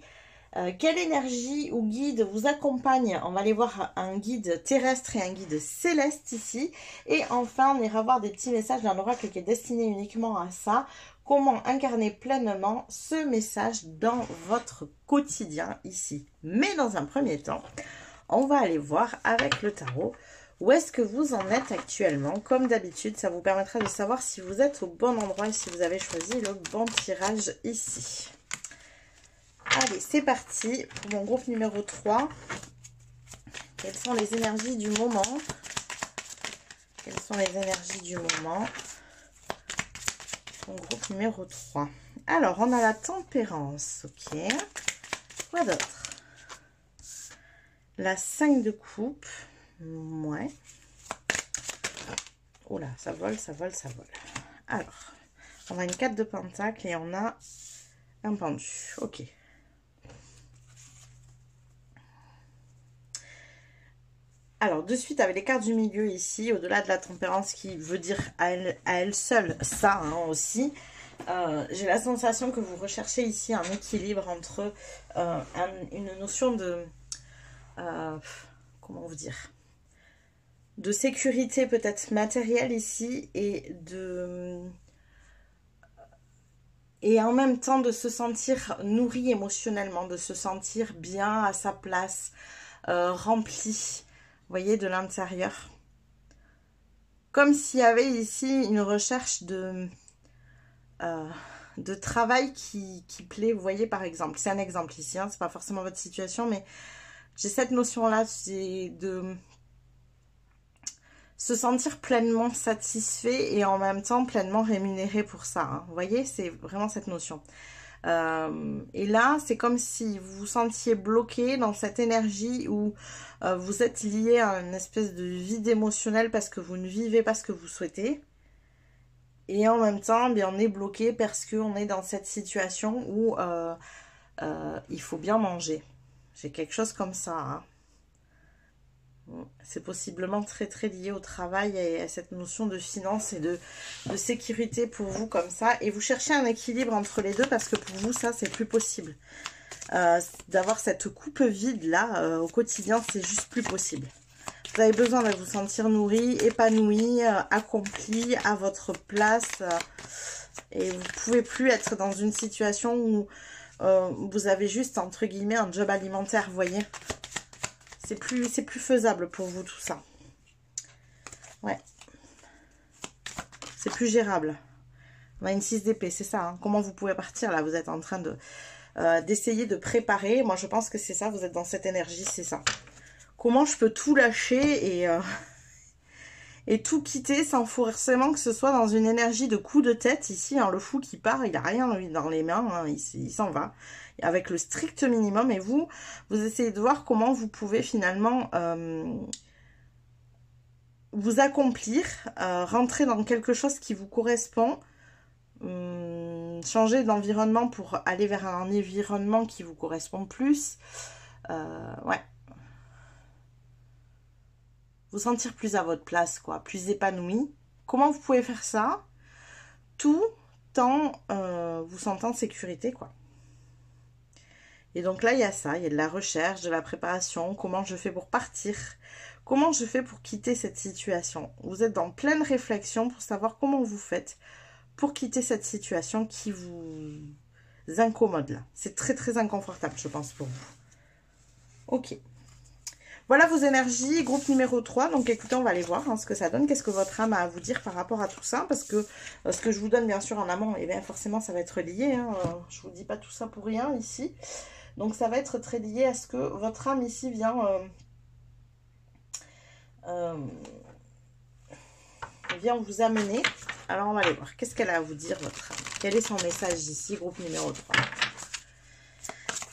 Speaker 1: quelle énergie ou guide vous accompagne. On va aller voir un guide terrestre et un guide céleste ici. Et enfin, on ira voir des petits messages d'un oracle qui est destiné uniquement à ça. Comment incarner pleinement ce message dans votre quotidien ici. Mais dans un premier temps, on va aller voir avec le tarot où est-ce que vous en êtes actuellement. Comme d'habitude, ça vous permettra de savoir si vous êtes au bon endroit et si vous avez choisi le bon tirage ici. Allez, c'est parti pour mon groupe numéro 3. Quelles sont les énergies du moment? Quelles sont les énergies du moment? Mon groupe numéro 3. Alors, on a la tempérance, ok. Quoi d'autre? La 5 de coupe. Ouais. Oh là, ça vole, ça vole, ça vole. Alors, on a une 4 de pentacle et on a un pendu. Ok. Alors, de suite, avec les cartes du milieu ici, au-delà de la tempérance qui veut dire à elle seule ça hein, aussi, j'ai la sensation que vous recherchez ici un équilibre entre une notion de... comment vous dire? De sécurité peut-être matérielle ici et en même temps de se sentir nourri émotionnellement, de se sentir bien à sa place, rempli. Vous voyez, de l'intérieur. Comme s'il y avait ici une recherche de travail qui plaît. Vous voyez, par exemple. C'est un exemple ici. Hein, c'est pas forcément votre situation, mais j'ai cette notion-là. C'est de se sentir pleinement satisfait et en même temps pleinement rémunéré pour ça. Hein. Vous voyez, c'est vraiment cette notion. Et là, c'est comme si vous vous sentiez bloqué dans cette énergie où vous êtes lié à une espèce de vide émotionnel parce que vous ne vivez pas ce que vous souhaitez. Et en même temps, bien, on est bloqué parce qu'on est dans cette situation où il faut bien manger. J'ai quelque chose comme ça. Hein. C'est possiblement très très lié au travail et à cette notion de finance et de sécurité pour vous comme ça. Et vous cherchez un équilibre entre les deux parce que pour vous ça c'est plus possible. D'avoir cette coupe vide là au quotidien, c'est juste plus possible. Vous avez besoin de vous sentir nourri, épanoui, accompli à votre place. Et vous ne pouvez plus être dans une situation où vous avez juste entre guillemets un job alimentaire, vous voyez. C'est plus faisable pour vous tout ça. Ouais. C'est plus gérable. On a une 6 d'épée, c'est ça. Hein. Comment vous pouvez partir là? Vous êtes en train d'essayer de préparer. Moi, je pense que c'est ça. Vous êtes dans cette énergie, c'est ça. Comment je peux tout lâcher et tout quitter sans forcément que ce soit dans une énergie de coup de tête. Ici, hein, le fou qui part, il n'a rien dans les mains. Hein, il s'en va. avec le strict minimum, et vous essayez de voir comment vous pouvez finalement vous accomplir, rentrer dans quelque chose qui vous correspond, changer d'environnement pour aller vers un environnement qui vous correspond plus. Ouais. Vous sentir plus à votre place, quoi, plus épanoui. Comment vous pouvez faire ça? Tout en vous sentant en sécurité, quoi. Et donc là, il y a ça, il y a de la recherche, de la préparation, comment je fais pour partir, comment je fais pour quitter cette situation. Vous êtes dans pleine réflexion pour savoir comment vous faites pour quitter cette situation qui vous incommode là. C'est très très inconfortable, je pense, pour vous. Ok. Voilà vos énergies, groupe numéro 3. Donc écoutez, on va aller voir ce que ça donne. Qu'est-ce que votre âme a à vous dire par rapport à tout ça? Parce que ce que je vous donne bien sûr en amont, eh bien, forcément ça va être lié. Je ne vous dis pas tout ça pour rien ici. Donc ça va être très lié à ce que votre âme ici vient vous amener. Alors on va aller voir. Qu'est-ce qu'elle a à vous dire, votre âme? Quel est son message ici, groupe numéro 3?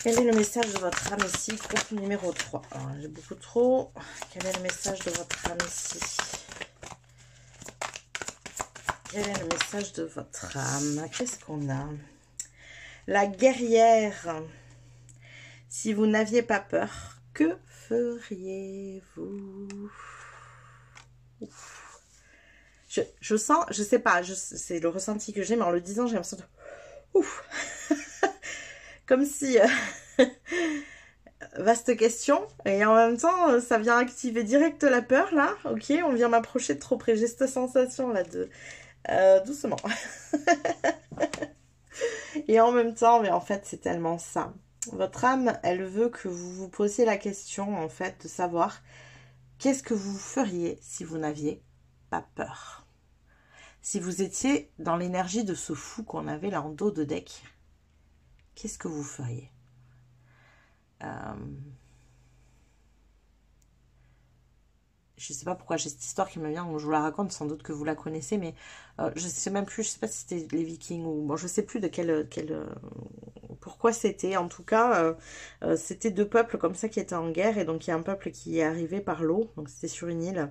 Speaker 1: Quel est le message de votre âme ici, groupe numéro 3? J'ai beaucoup trop. Quel est le message de votre âme ici? Quel est le message de votre âme? Qu'est-ce qu'on a? La guerrière. Si vous n'aviez pas peur, que feriez-vous? Je sens, je sais pas, c'est le ressenti que j'ai, mais en le disant, j'ai l'impression de... Ouf. Comme si... vaste question. Et en même temps, ça vient activer direct la peur, là. Ok, on vient m'approcher de trop près. J'ai cette sensation, là, de... doucement. Et en même temps, mais en fait, c'est tellement ça. Votre âme, elle veut que vous vous posiez la question, en fait, de savoir qu'est-ce que vous feriez si vous n'aviez pas peur. Si vous étiez dans l'énergie de ce fou qu'on avait là en dos de deck, qu'est-ce que vous feriez? Je ne sais pas pourquoi j'ai cette histoire qui me vient, donc je vous la raconte, sans doute que vous la connaissez, mais je ne sais même plus, je ne sais pas si c'était les Vikings ou... Bon, je ne sais plus de pourquoi c'était. En tout cas, c'était deux peuples comme ça qui étaient en guerre, et donc il y a un peuple qui est arrivé par l'eau, donc c'était sur une île,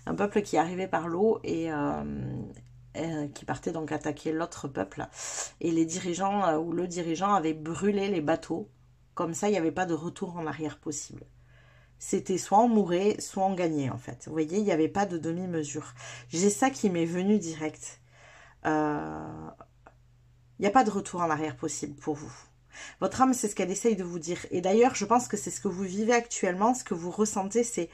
Speaker 1: un peuple qui est arrivé par l'eau et qui partait donc attaquer l'autre peuple, et les dirigeants ou le dirigeant avait brûlé les bateaux, comme ça il n'y avait pas de retour en arrière possible. C'était soit on mourait, soit on gagnait, en fait. Vous voyez, il n'y avait pas de demi-mesure. J'ai ça qui m'est venu direct. Il n'y a pas de retour en arrière possible pour vous. Votre âme, c'est ce qu'elle essaye de vous dire. Et d'ailleurs, je pense que c'est ce que vous vivez actuellement, ce que vous ressentez, c'est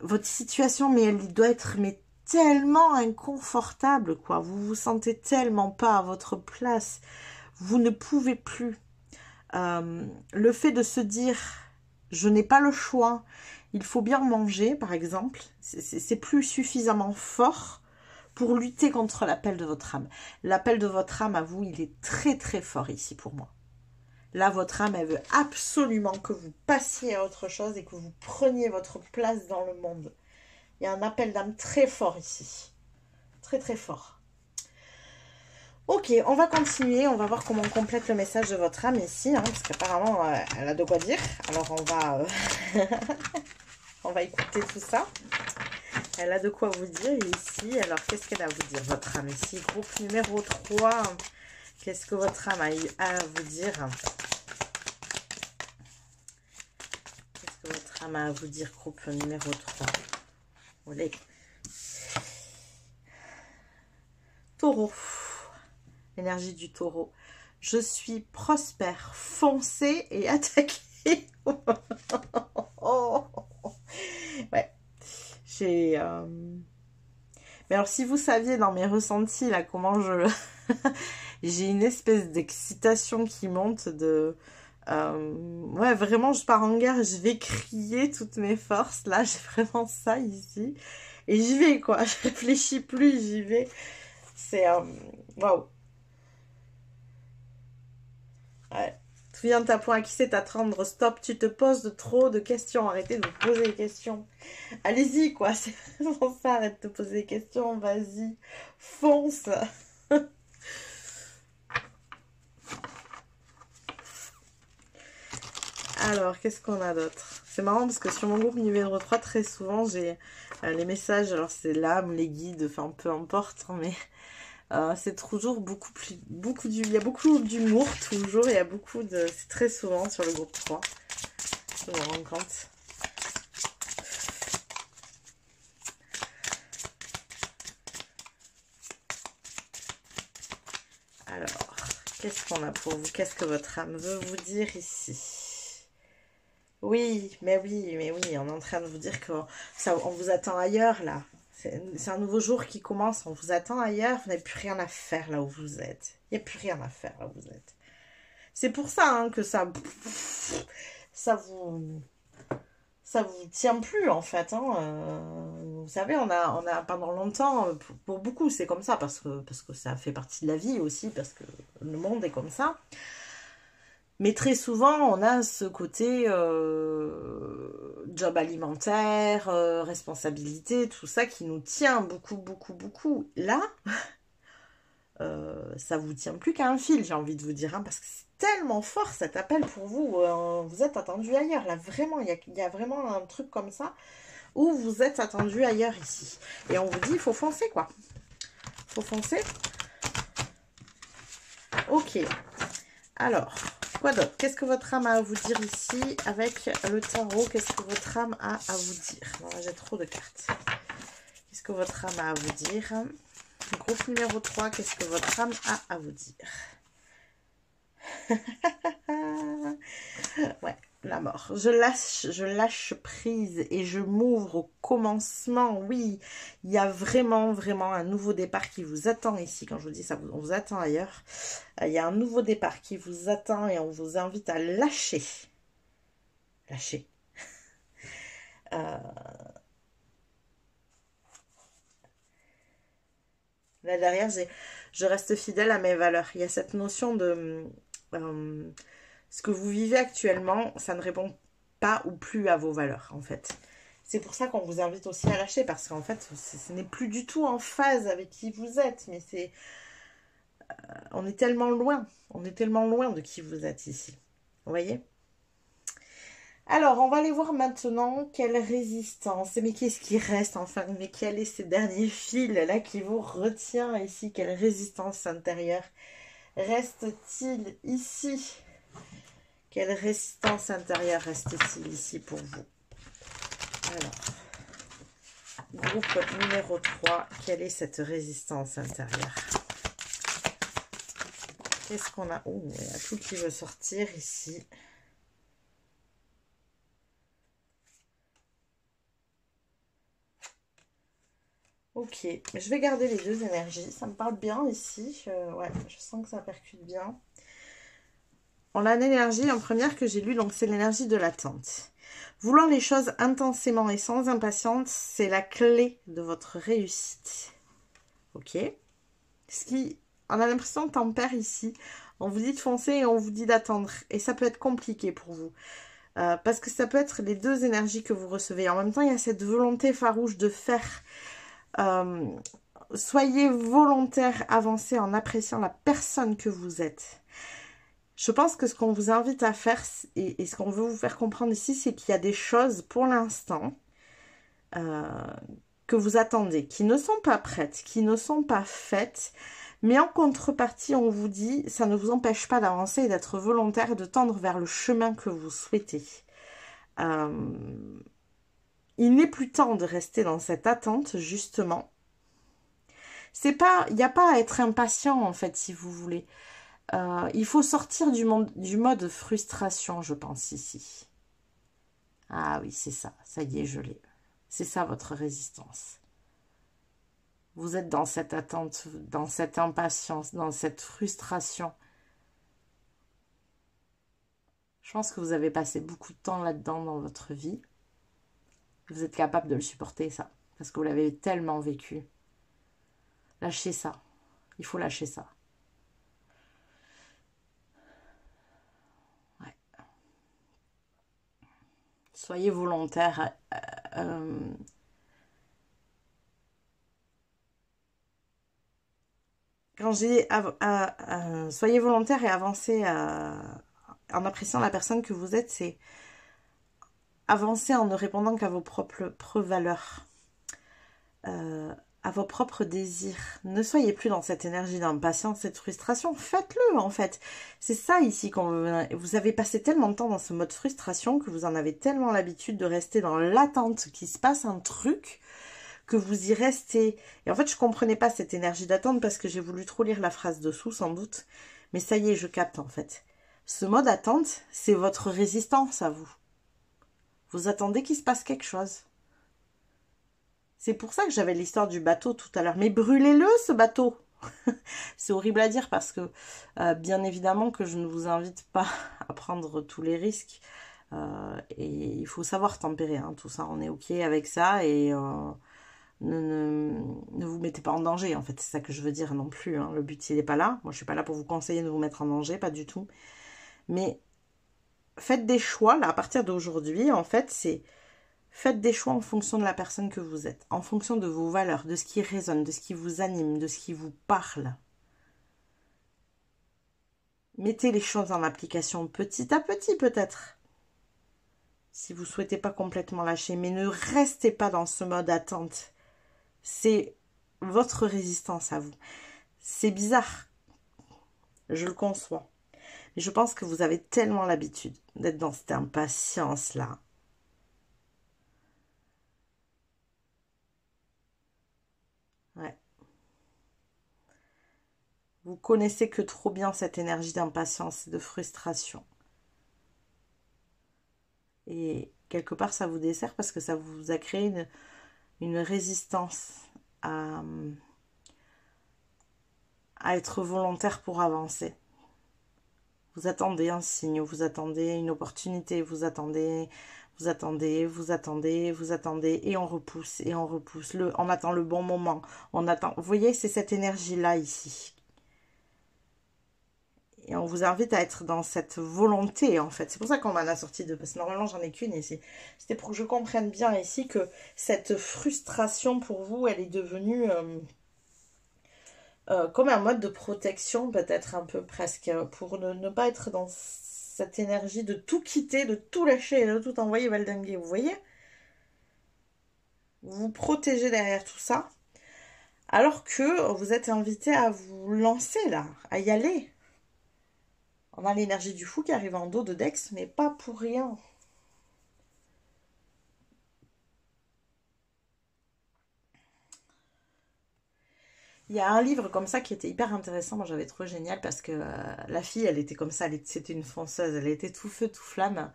Speaker 1: votre situation, mais elle doit être tellement inconfortable, quoi. Vous vous sentez tellement pas à votre place. Vous ne pouvez plus. Le fait de se dire... Je n'ai pas le choix, il faut bien manger, par exemple. C'est plus suffisamment fort pour lutter contre l'appel de votre âme. L'appel de votre âme à vous, il est très très fort ici pour moi. Là, votre âme, elle veut absolument que vous passiez à autre chose et que vous preniez votre place dans le monde. Il y a un appel d'âme très fort ici. Très très fort. Ok, on va continuer, on va voir comment on complète le message de votre âme ici, parce qu'apparemment, elle a de quoi dire. Alors, on va, on va écouter tout ça. Elle a de quoi vous dire ici. Alors, qu'est-ce qu'elle a à vous dire, votre âme ici? Groupe numéro 3, qu'est-ce que votre âme a eu à vous dire? Qu'est-ce que votre âme a à vous dire, groupe numéro 3? Olé. Taureau. L'énergie du taureau. Je suis prospère, foncez et attaquez. Ouais. J'ai... Mais alors, si vous saviez dans mes ressentis, là, comment je... J'ai une espèce d'excitation qui monte de... Ouais, vraiment, je pars en guerre, je vais crier toutes mes forces. Là, j'ai vraiment ça ici. Et j'y vais, quoi. Je réfléchis plus, j'y vais. C'est... Waouh. Ouais. Tout vient de ta point, à qui c'est attendre? Stop, tu te poses trop de questions. Arrêtez de vous poser des questions. Allez-y, quoi. C'est vraiment ça. Arrête de te poser des questions. Vas-y. Fonce. Alors, qu'est-ce qu'on a d'autre? C'est marrant parce que sur mon groupe numéro 3, très souvent, j'ai les messages, alors c'est l'âme, les guides, enfin peu importe, hein, mais c'est toujours il y a beaucoup d'humour toujours, il y a beaucoup de... C'est très souvent sur le groupe 3, je me rends compte. Alors, qu'est-ce qu'on a pour vous? Qu'est-ce que votre âme veut vous dire ici? Oui, mais oui, on est en train de vous dire qu'on vous attend ailleurs, là. C'est un nouveau jour qui commence, on vous attend ailleurs, vous n'avez plus rien à faire là où vous êtes. Il n'y a plus rien à faire là où vous êtes. C'est pour ça hein, que ça vous tient plus en fait. Hein. Vous savez, on a pendant longtemps, pour beaucoup c'est comme ça, parce que ça fait partie de la vie aussi, parce que le monde est comme ça. Mais très souvent, on a ce côté job alimentaire, responsabilité, tout ça qui nous tient beaucoup, beaucoup, beaucoup. Là, ça vous tient plus qu'à un fil, j'ai envie de vous dire, hein, parce que c'est tellement fort cet appel pour vous. Vous êtes attendu ailleurs, là, vraiment, il y a vraiment un truc comme ça où vous êtes attendu ailleurs ici. Et on vous dit, il faut foncer, quoi. Il faut foncer. Ok. Alors, quoi d'autre? Qu'est-ce que votre âme a à vous dire ici avec le tarot? Qu'est-ce que votre âme a à vous dire? Bon, là, j'ai trop de cartes. Qu'est-ce que votre âme a à vous dire? Groupe numéro 3, qu'est-ce que votre âme a à vous dire? Ouais, la mort. Je lâche prise et je m'ouvre au commencement. Oui, il y a vraiment, vraiment un nouveau départ qui vous attend ici. Quand je vous dis ça, on vous attend ailleurs. Il y a un nouveau départ qui vous attend et on vous invite à lâcher. Lâcher. Là derrière, je reste fidèle à mes valeurs. Il y a cette notion de ce que vous vivez actuellement, ça ne répond pas ou plus à vos valeurs en fait. C'est pour ça qu'on vous invite aussi à lâcher, parce qu'en fait, ce n'est plus du tout en phase avec qui vous êtes. Mais on est tellement loin de qui vous êtes ici. Vous voyez? Alors, on va aller voir maintenant quelle résistance. Mais qu'est-ce qui reste enfin? Mais quel est ce dernier fil là qui vous retient ici? Quelle résistance intérieure reste-t-il ici? Quelle résistance intérieure reste-t-il ici pour vous? Alors, groupe numéro 3, quelle est cette résistance intérieure? Qu'est-ce qu'on a? Oh, il y a tout qui veut sortir ici. Ok, je vais garder les deux énergies. Ça me parle bien ici. Ouais, je sens que ça percute bien. On a l'énergie en première que j'ai lue, donc c'est l'énergie de l'attente. Vouloir les choses intensément et sans impatience, c'est la clé de votre réussite. Ok. Ce qui, on a l'impression de tempère ici. On vous dit de foncer et on vous dit d'attendre. Et ça peut être compliqué pour vous. Parce que ça peut être les deux énergies que vous recevez. En même temps, il y a cette volonté farouche de faire. Soyez volontaire, avancez en appréciant la personne que vous êtes. Je pense que ce qu'on vous invite à faire, et ce qu'on veut vous faire comprendre ici, c'est qu'il y a des choses pour l'instant que vous attendez, qui ne sont pas prêtes, qui ne sont pas faites, mais en contrepartie, on vous dit, ça ne vous empêche pas d'avancer et d'être volontaire et de tendre vers le chemin que vous souhaitez. Il n'est plus temps de rester dans cette attente, justement. Il n'y a pas à être impatient, en fait, si vous voulez. Il faut sortir du mode frustration, je pense, ici. Ah oui, c'est ça. Ça y est, je l'ai. C'est ça, votre résistance. Vous êtes dans cette attente, dans cette impatience, dans cette frustration. Je pense que vous avez passé beaucoup de temps là-dedans dans votre vie. Vous êtes capable de le supporter, ça. Parce que vous l'avez tellement vécu. Lâchez ça. Il faut lâcher ça. Ouais. Soyez volontaire. Quand j'ai soyez volontaire et avancez en appréciant la personne que vous êtes, c'est avancer en ne répondant qu'à vos propres valeurs, à vos propres désirs. Ne soyez plus dans cette énergie d'impatience et de frustration. Faites-le, en fait. C'est ça, ici, quand vous avez passé tellement de temps dans ce mode frustration que vous en avez tellement l'habitude de rester dans l'attente qu'il se passe un truc que vous y restez. Et en fait, je comprenais pas cette énergie d'attente parce que j'ai voulu trop lire la phrase dessous, sans doute. Mais ça y est, je capte, en fait. Ce mode attente, c'est votre résistance à vous. Vous attendez qu'il se passe quelque chose. C'est pour ça que j'avais l'histoire du bateau tout à l'heure. Mais brûlez-le, ce bateau. C'est horrible à dire parce que, bien évidemment, que je ne vous invite pas à prendre tous les risques. Et il faut savoir tempérer, hein, tout ça. On est OK avec ça et ne vous mettez pas en danger, en fait. C'est ça que je veux dire non plus, hein. Le but, il n'est pas là. Moi, je suis pas là pour vous conseiller de vous mettre en danger, pas du tout. Mais faites des choix, là, à partir d'aujourd'hui, en fait, c'est... Faites des choix en fonction de la personne que vous êtes, en fonction de vos valeurs, de ce qui résonne, de ce qui vous anime, de ce qui vous parle. Mettez les choses en application petit à petit, peut-être, si vous ne souhaitez pas complètement lâcher, mais ne restez pas dans ce mode attente. C'est votre résistance à vous. C'est bizarre, je le conçois. Mais je pense que vous avez tellement l'habitude d'être dans cette impatience-là. Ouais. Vous connaissez que trop bien cette énergie d'impatience et de frustration. Et quelque part, ça vous dessert parce que ça vous a créé une résistance à être volontaire pour avancer. Vous attendez un signe, vous attendez une opportunité, vous attendez, et on repousse, et on repousse. On attend le bon moment. On attend. Vous voyez, c'est cette énergie-là ici. Et on vous invite à être dans cette volonté, en fait. C'est pour ça qu'on m'en a sorti deux, parce que normalement, j'en ai qu'une ici. C'était pour que je comprenne bien ici que cette frustration pour vous, elle est devenue comme un mode de protection, peut-être un peu presque, pour ne pas être dans cette énergie de tout quitter, de tout lâcher et de tout envoyer valdinguer. Vous voyez? Vous vous protégez derrière tout ça, alors que vous êtes invité à vous lancer là, à y aller. On a l'énergie du fou qui arrive en dos de Dex, mais pas pour rien. Il y a un livre comme ça qui était hyper intéressant, moi j'avais trouvé génial parce que la fille, elle était comme ça, c'était une fonceuse, elle était tout feu, tout flamme,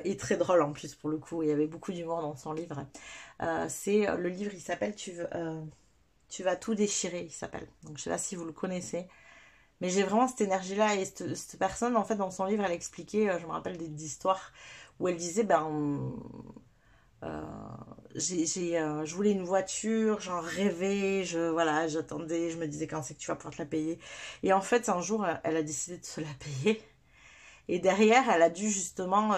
Speaker 1: et très drôle en plus pour le coup, il y avait beaucoup d'humour dans son livre. C'est le livre, il s'appelle Tu vas tout déchirer, il s'appelle. Donc je sais pas si vous le connaissez. Mais j'ai vraiment cette énergie-là et cette personne, en fait, dans son livre, elle expliquait, je me rappelle d'histoires où elle disait, euh, je voulais une voiture, j'en rêvais, voilà, j'attendais, je me disais quand c'est que tu vas pouvoir te la payer. Et en fait, un jour, elle a décidé de se la payer. Et derrière, elle a dû justement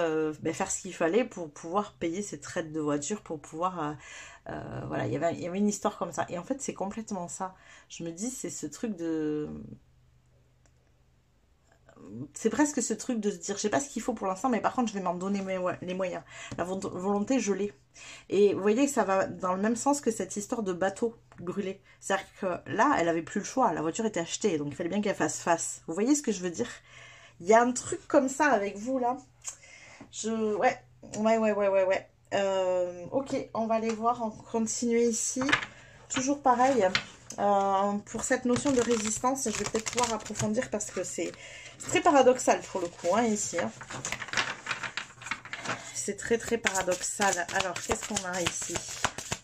Speaker 1: faire ce qu'il fallait pour pouvoir payer ses traites de voiture, pour pouvoir... voilà, il y avait une histoire comme ça. Et en fait, c'est complètement ça. Je me dis, c'est ce truc de... C'est presque ce truc de se dire, je sais pas ce qu'il faut pour l'instant, mais par contre, je vais m'en donner les moyens. La volonté, je l'ai. Et vous voyez, ça va dans le même sens que cette histoire de bateau brûlé. C'est-à-dire que là, elle avait plus le choix. La voiture était achetée, donc il fallait bien qu'elle fasse face. Vous voyez ce que je veux dire? Il y a un truc comme ça avec vous, là. Ouais. Ok, on va aller voir, on continue ici. Toujours pareil. Pour cette notion de résistance, je vais peut-être pouvoir approfondir parce que c'est très paradoxal pour le coup, hein, ici. Hein. C'est très très paradoxal. Alors, qu'est-ce qu'on a ici?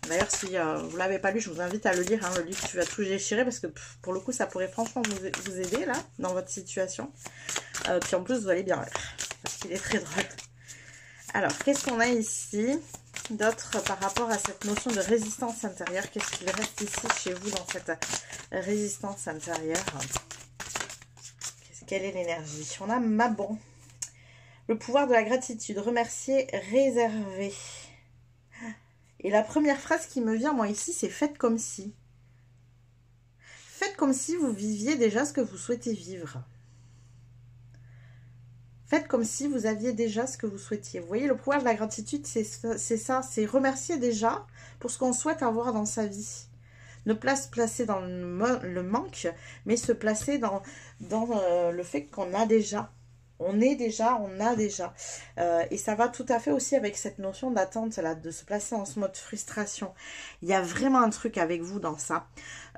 Speaker 1: D'ailleurs, si vous ne l'avez pas lu, je vous invite à le lire. Hein, le livre, tu vas tout déchirer parce que pour le coup, ça pourrait franchement vous aider là, dans votre situation. Puis en plus, vous allez bien rire parce qu'il est très drôle. Alors, qu'est-ce qu'on a ici d'autre par rapport à cette notion de résistance intérieure? Qu'est-ce qu'il reste ici chez vous dans cette résistance intérieure? Quelle est l'énergie? On a Mabon. Le pouvoir de la gratitude. Remercier, réserver. Et la première phrase qui me vient, moi, ici, c'est « faites comme si ». Faites comme si vous viviez déjà ce que vous souhaitez vivre. Faites comme si vous aviez déjà ce que vous souhaitiez. Vous voyez, le pouvoir de la gratitude, c'est ça, c'est remercier déjà pour ce qu'on souhaite avoir dans sa vie. Ne pas se placer dans le manque, mais se placer dans le fait qu'on a déjà. On est déjà, on a déjà. Et ça va tout à fait aussi avec cette notion d'attente, là, de se placer en ce mode frustration. Il y a vraiment un truc avec vous dans ça.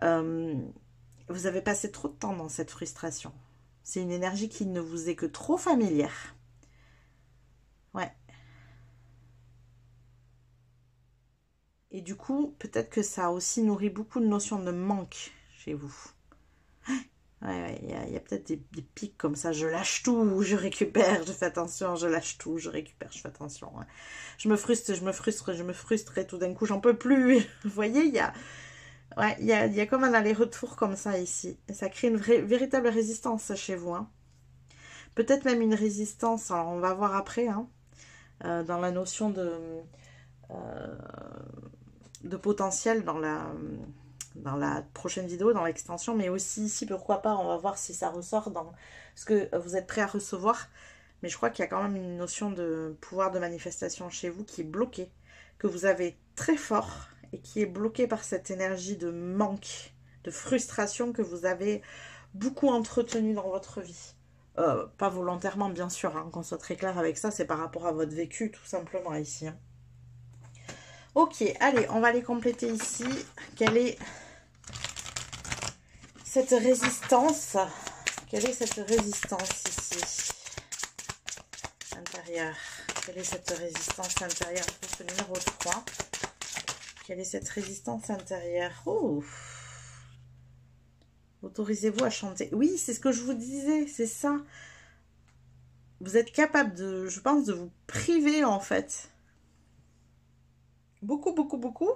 Speaker 1: Vous avez passé trop de temps dans cette frustration. C'est une énergie qui ne vous est que trop familière. Ouais. Et du coup, peut-être que ça a aussi nourri beaucoup de notions de manque chez vous. Ouais, il y a peut-être des pics comme ça. Je lâche tout, je récupère, je fais attention, je lâche tout, je récupère, je fais attention. Ouais. Je me frustre et tout d'un coup, j'en peux plus. Vous voyez, il y a... Ouais, il y a comme un aller-retour comme ça ici. Et ça crée une véritable résistance chez vous. Hein. Peut-être même une résistance, alors on va voir après, hein, dans la notion de potentiel dans la prochaine vidéo, dans l'extension, mais aussi ici, pourquoi pas, on va voir si ça ressort dans ce que vous êtes prêt à recevoir. Mais je crois qu'il y a quand même une notion de pouvoir de manifestation chez vous qui est bloquée, que vous avez très fort et qui est bloquée par cette énergie de manque, de frustration que vous avez beaucoup entretenue dans votre vie. Pas volontairement, bien sûr, hein, qu'on soit très clair avec ça, c'est par rapport à votre vécu, tout simplement, ici. Hein. Ok, allez, on va aller compléter ici. Quelle est cette résistance? Quelle est cette résistance ici? Intérieure. Quelle est cette résistance intérieure pour ce numéro 3? Quelle est cette résistance intérieure? Oh! Autorisez-vous à chanter. Oui, c'est ce que je vous disais, c'est ça. Vous êtes capable de, je pense, de vous priver, en fait. Beaucoup, beaucoup, beaucoup.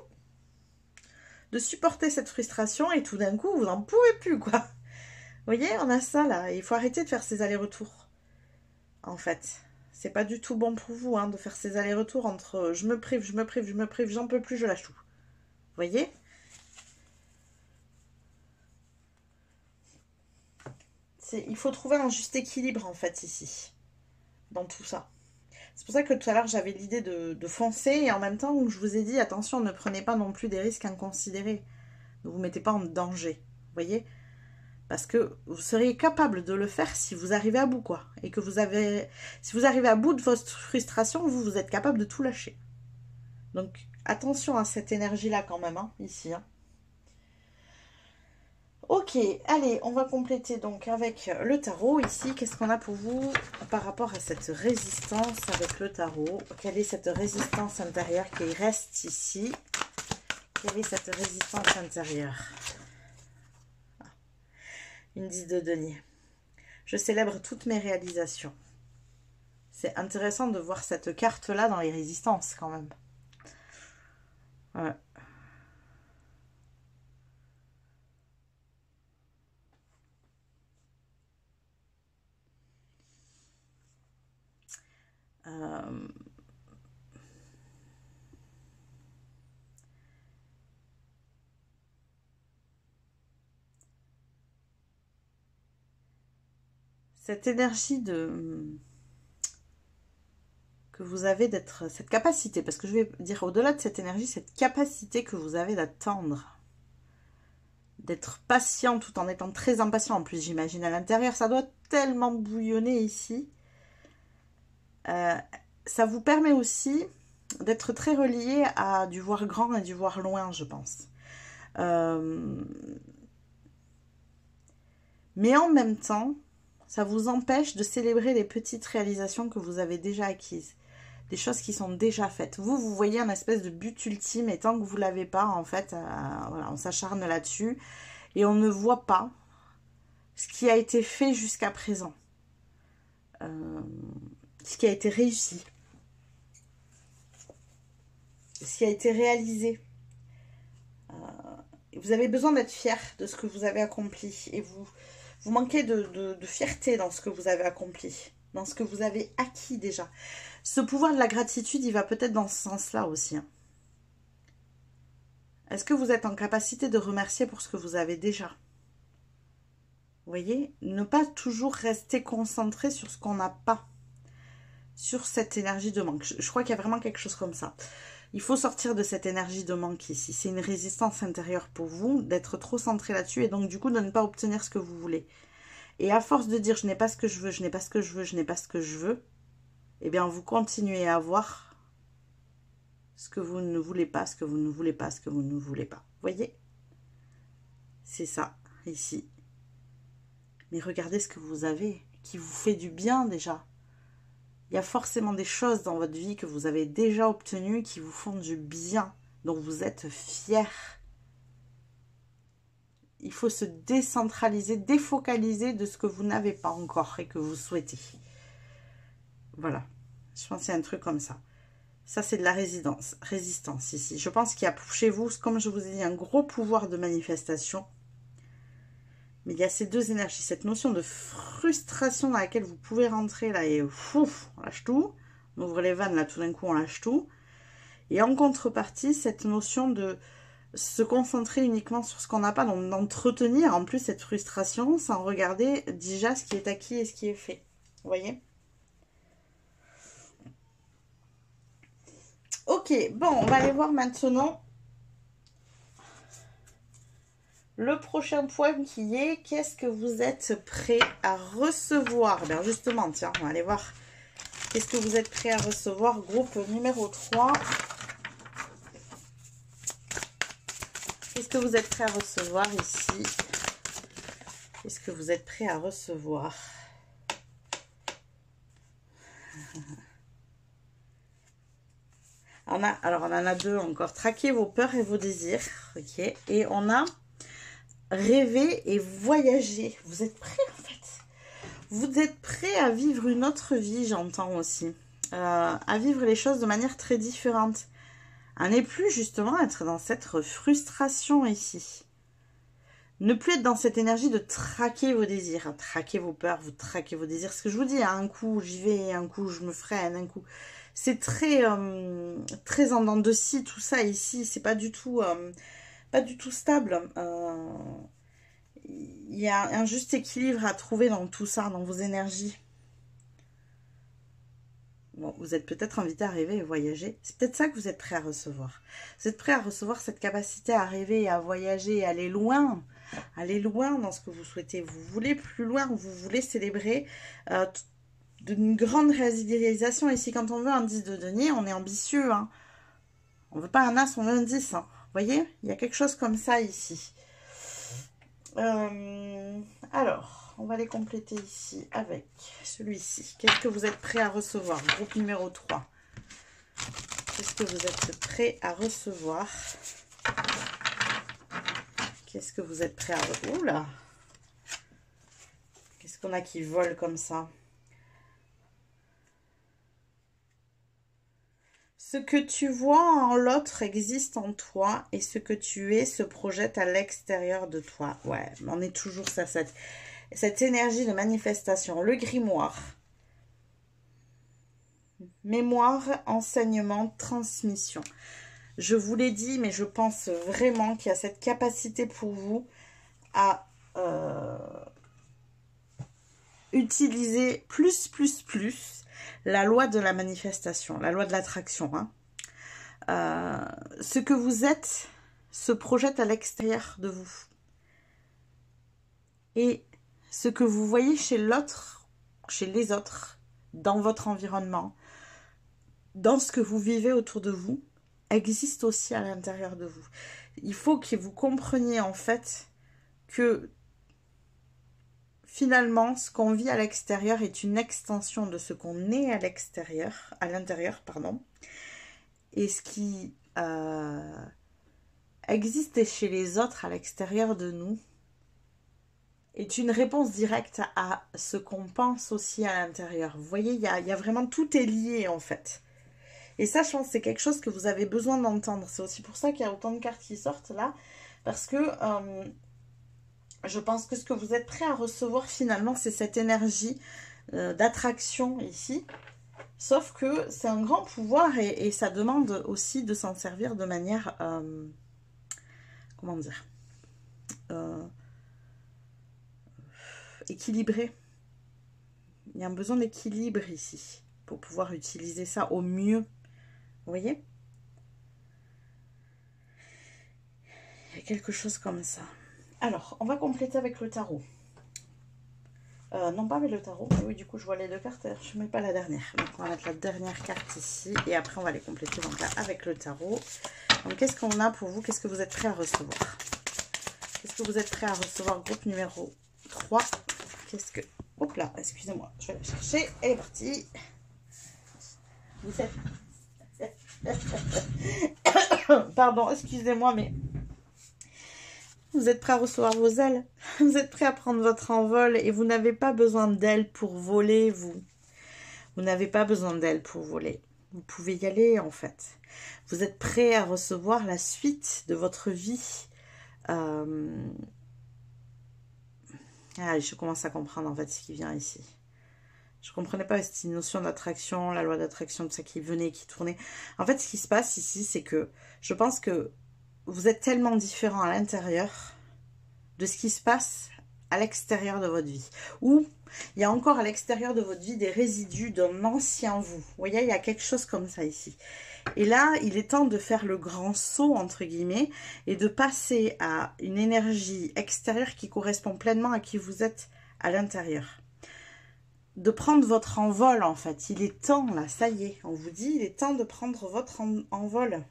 Speaker 1: De supporter cette frustration et tout d'un coup, vous n'en pouvez plus, quoi. Vous voyez, on a ça, là. Il faut arrêter de faire ces allers-retours. En fait. C'est pas du tout bon pour vous, hein, de faire ces allers-retours entre je me prive, je me prive, je me prive, j'en peux plus, je lâche tout. Vous voyez? Il faut trouver un juste équilibre, en fait, ici. Dans tout ça. C'est pour ça que tout à l'heure, j'avais l'idée de foncer. Et en même temps, où je vous ai dit, attention, ne prenez pas non plus des risques inconsidérés. Ne vous mettez pas en danger. Vous voyez? Parce que vous seriez capable de le faire si vous arrivez à bout, quoi. Et que si vous arrivez à bout de votre frustration, vous êtes capable de tout lâcher. Donc, attention à cette énergie-là quand même, hein, ici. Hein. Ok, allez, on va compléter donc avec le tarot ici. Qu'est-ce qu'on a pour vous par rapport à cette résistance avec le tarot? Quelle est cette résistance intérieure qui reste ici? Quelle est cette résistance intérieure? Une 10 de denier. Je célèbre toutes mes réalisations. C'est intéressant de voir cette carte-là dans les résistances quand même. Ouais. Cette énergie que vous avez d'être, cette capacité, parce que je vais dire au-delà de cette énergie, cette capacité que vous avez d'attendre, d'être patient tout en étant très impatient. En plus, j'imagine à l'intérieur, ça doit tellement bouillonner ici. Ça vous permet aussi d'être très relié à du voir grand et du voir loin, je pense. Mais en même temps, ça vous empêche de célébrer les petites réalisations que vous avez déjà acquises. Des choses qui sont déjà faites. Vous voyez un espèce de but ultime et tant que vous ne l'avez pas, en fait, voilà, on s'acharne là-dessus et on ne voit pas ce qui a été fait jusqu'à présent. Ce qui a été réussi. Ce qui a été réalisé. Vous avez besoin d'être fier de ce que vous avez accompli et vous manquez de fierté dans ce que vous avez accompli, dans ce que vous avez acquis déjà. Ce pouvoir de la gratitude, il va peut-être dans ce sens-là aussi. Hein. Est-ce que vous êtes en capacité de remercier pour ce que vous avez déjà? Vous voyez? Ne pas toujours rester concentré sur ce qu'on n'a pas. sur cette énergie de manque. Je crois qu'il y a vraiment quelque chose comme ça. Il faut sortir de cette énergie de manque ici. C'est une résistance intérieure pour vous, d'être trop centré là-dessus et donc du coup de ne pas obtenir ce que vous voulez. Et à force de dire je n'ai pas ce que je veux, je n'ai pas ce que je veux, je n'ai pas ce que je veux, eh bien vous continuez à avoir ce que vous ne voulez pas, ce que vous ne voulez pas, ce que vous ne voulez pas. Vous voyez? C'est ça, ici. Mais regardez ce que vous avez, qui vous fait du bien déjà. Il y a forcément des choses dans votre vie que vous avez déjà obtenues qui vous font du bien, dont vous êtes fiers. Il faut se décentraliser, défocaliser de ce que vous n'avez pas encore et que vous souhaitez. Voilà. Je pense qu'il y a un truc comme ça. Ça, c'est de la résistance ici. Je pense qu'il y a chez vous, comme je vous ai dit, un gros pouvoir de manifestation. Mais il y a ces deux énergies, cette notion de frustration dans laquelle vous pouvez rentrer là et fouf, on lâche tout. On ouvre les vannes là, tout d'un coup, on lâche tout. Et en contrepartie, cette notion de se concentrer uniquement sur ce qu'on n'a pas, donc d'entretenir en plus cette frustration sans regarder déjà ce qui est acquis et ce qui est fait. Vous voyez? Ok, bon, on va aller voir maintenant le prochain point qui est qu'est-ce que vous êtes prêt à recevoir? Bien justement, tiens, on va aller voir qu'est-ce que vous êtes prêt à recevoir. Groupe numéro 3. Qu'est-ce que vous êtes prêt à recevoir ici? Qu'est-ce que vous êtes prêt à recevoir? Alors, on en a deux encore. Traquer vos peurs et vos désirs. Ok. Et on a rêver et voyager. Vous êtes prêts en fait? Vous êtes prêts à vivre une autre vie, j'entends aussi. À vivre les choses de manière très différente. À ne plus justement être dans cette frustration ici. Ne plus être dans cette énergie de traquer vos désirs, traquer vos peurs, vous traquer vos désirs. Ce que je vous dis, un coup j'y vais, un coup je me freine, un coup... C'est très, très en dents de scie tout ça ici. C'est pas du tout stable. Il y a un juste équilibre à trouver dans tout ça, dans vos énergies. Bon, vous êtes peut-être invité à rêver et voyager. C'est peut-être ça que vous êtes prêt à recevoir. Vous êtes prêt à recevoir cette capacité à rêver et à voyager et aller loin dans ce que vous souhaitez. Vous voulez plus loin, vous voulez célébrer d'une grande réalisation. Ici, quand on veut un 10 de denier, on est ambitieux. Hein. On ne veut pas un as, on veut un 10. Hein. Vous voyez, il y a quelque chose comme ça ici. Alors, on va les compléter ici avec celui-ci. Qu'est-ce que vous êtes prêt à recevoir? Groupe numéro 3. Qu'est-ce que vous êtes prêt à recevoir? Qu'est-ce que vous êtes prêt à recevoir? Oula! Qu'est-ce qu'on a qui vole comme ça? Ce que tu vois en l'autre existe en toi et ce que tu es se projette à l'extérieur de toi. Ouais, on est toujours ça, cette énergie de manifestation. Le grimoire. Mémoire, enseignement, transmission. Je vous l'ai dit, mais je pense vraiment qu'il y a cette capacité pour vous à utiliser plus la loi de la manifestation, la loi de l'attraction. Hein. Ce que vous êtes se projette à l'extérieur de vous. Et ce que vous voyez chez l'autre, chez les autres, dans votre environnement, dans ce que vous vivez autour de vous, existe aussi à l'intérieur de vous. Il faut que vous compreniez en fait que finalement, ce qu'on vit à l'extérieur est une extension de ce qu'on est à l'intérieur, pardon. Et ce qui existe chez les autres à l'extérieur de nous est une réponse directe à ce qu'on pense aussi à l'intérieur. Vous voyez, il y a vraiment, tout est lié en fait. Et ça, je pense que c'est quelque chose que vous avez besoin d'entendre. C'est aussi pour ça qu'il y a autant de cartes qui sortent là. Parce que je pense que ce que vous êtes prêt à recevoir finalement, c'est cette énergie d'attraction ici. Sauf que c'est un grand pouvoir et ça demande aussi de s'en servir de manière... comment dire équilibrée. Il y a un besoin d'équilibre ici. pour pouvoir utiliser ça au mieux. Vous voyez? Il y a quelque chose comme ça. Alors, on va compléter avec le tarot. Non, pas avec le tarot. Oui, du coup, je vois les deux cartes. Je ne mets pas la dernière. Donc, on va mettre la dernière carte ici. Et après, on va les compléter donc là avec le tarot. Donc, qu'est-ce qu'on a pour vous? Qu'est-ce que vous êtes prêt à recevoir? Qu'est-ce que vous êtes prêt à recevoir? Groupe numéro 3. Qu'est-ce que... Hop là, excusez-moi. Je vais la chercher. Elle est partie. Vous êtes... Pardon, excusez-moi, mais... Vous êtes prêt à recevoir vos ailes. Vous êtes prêt à prendre votre envol et vous n'avez pas besoin d'ailes pour voler, vous. Vous n'avez pas besoin d'ailes pour voler. Vous pouvez y aller, en fait. Vous êtes prêt à recevoir la suite de votre vie. Ah, je commence à comprendre, en fait, ce qui vient ici. Je ne comprenais pas cette notion d'attraction, la loi d'attraction, tout ça qui venait, qui tournait. En fait, ce qui se passe ici, c'est que je pense que vous êtes tellement différent à l'intérieur de ce qui se passe à l'extérieur de votre vie. Ou il y a encore à l'extérieur de votre vie des résidus d'un ancien vous. Vous voyez, il y a quelque chose comme ça ici. Et là, il est temps de faire le grand saut, entre guillemets, et de passer à une énergie extérieure qui correspond pleinement à qui vous êtes à l'intérieur. De prendre votre envol, en fait. Il est temps, là, ça y est. On vous dit, il est temps de prendre votre envol.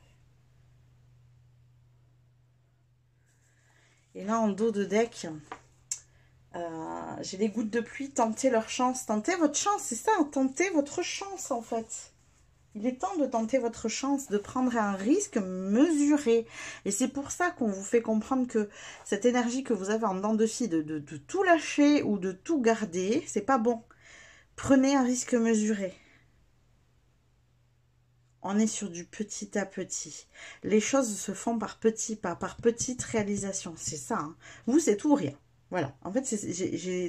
Speaker 1: Et là, en dos de deck, j'ai les gouttes de pluie. Tentez leur chance. Tentez votre chance, c'est ça. Tentez votre chance, en fait. Il est temps de tenter votre chance, de prendre un risque mesuré. Et c'est pour ça qu'on vous fait comprendre que cette énergie que vous avez en dedans de scie, de tout lâcher ou de tout garder, c'est pas bon. Prenez un risque mesuré. On est sur du petit à petit. Les choses se font par petits pas, par petites réalisations. C'est ça. Hein. Vous, c'est tout ou rien. Voilà. En fait,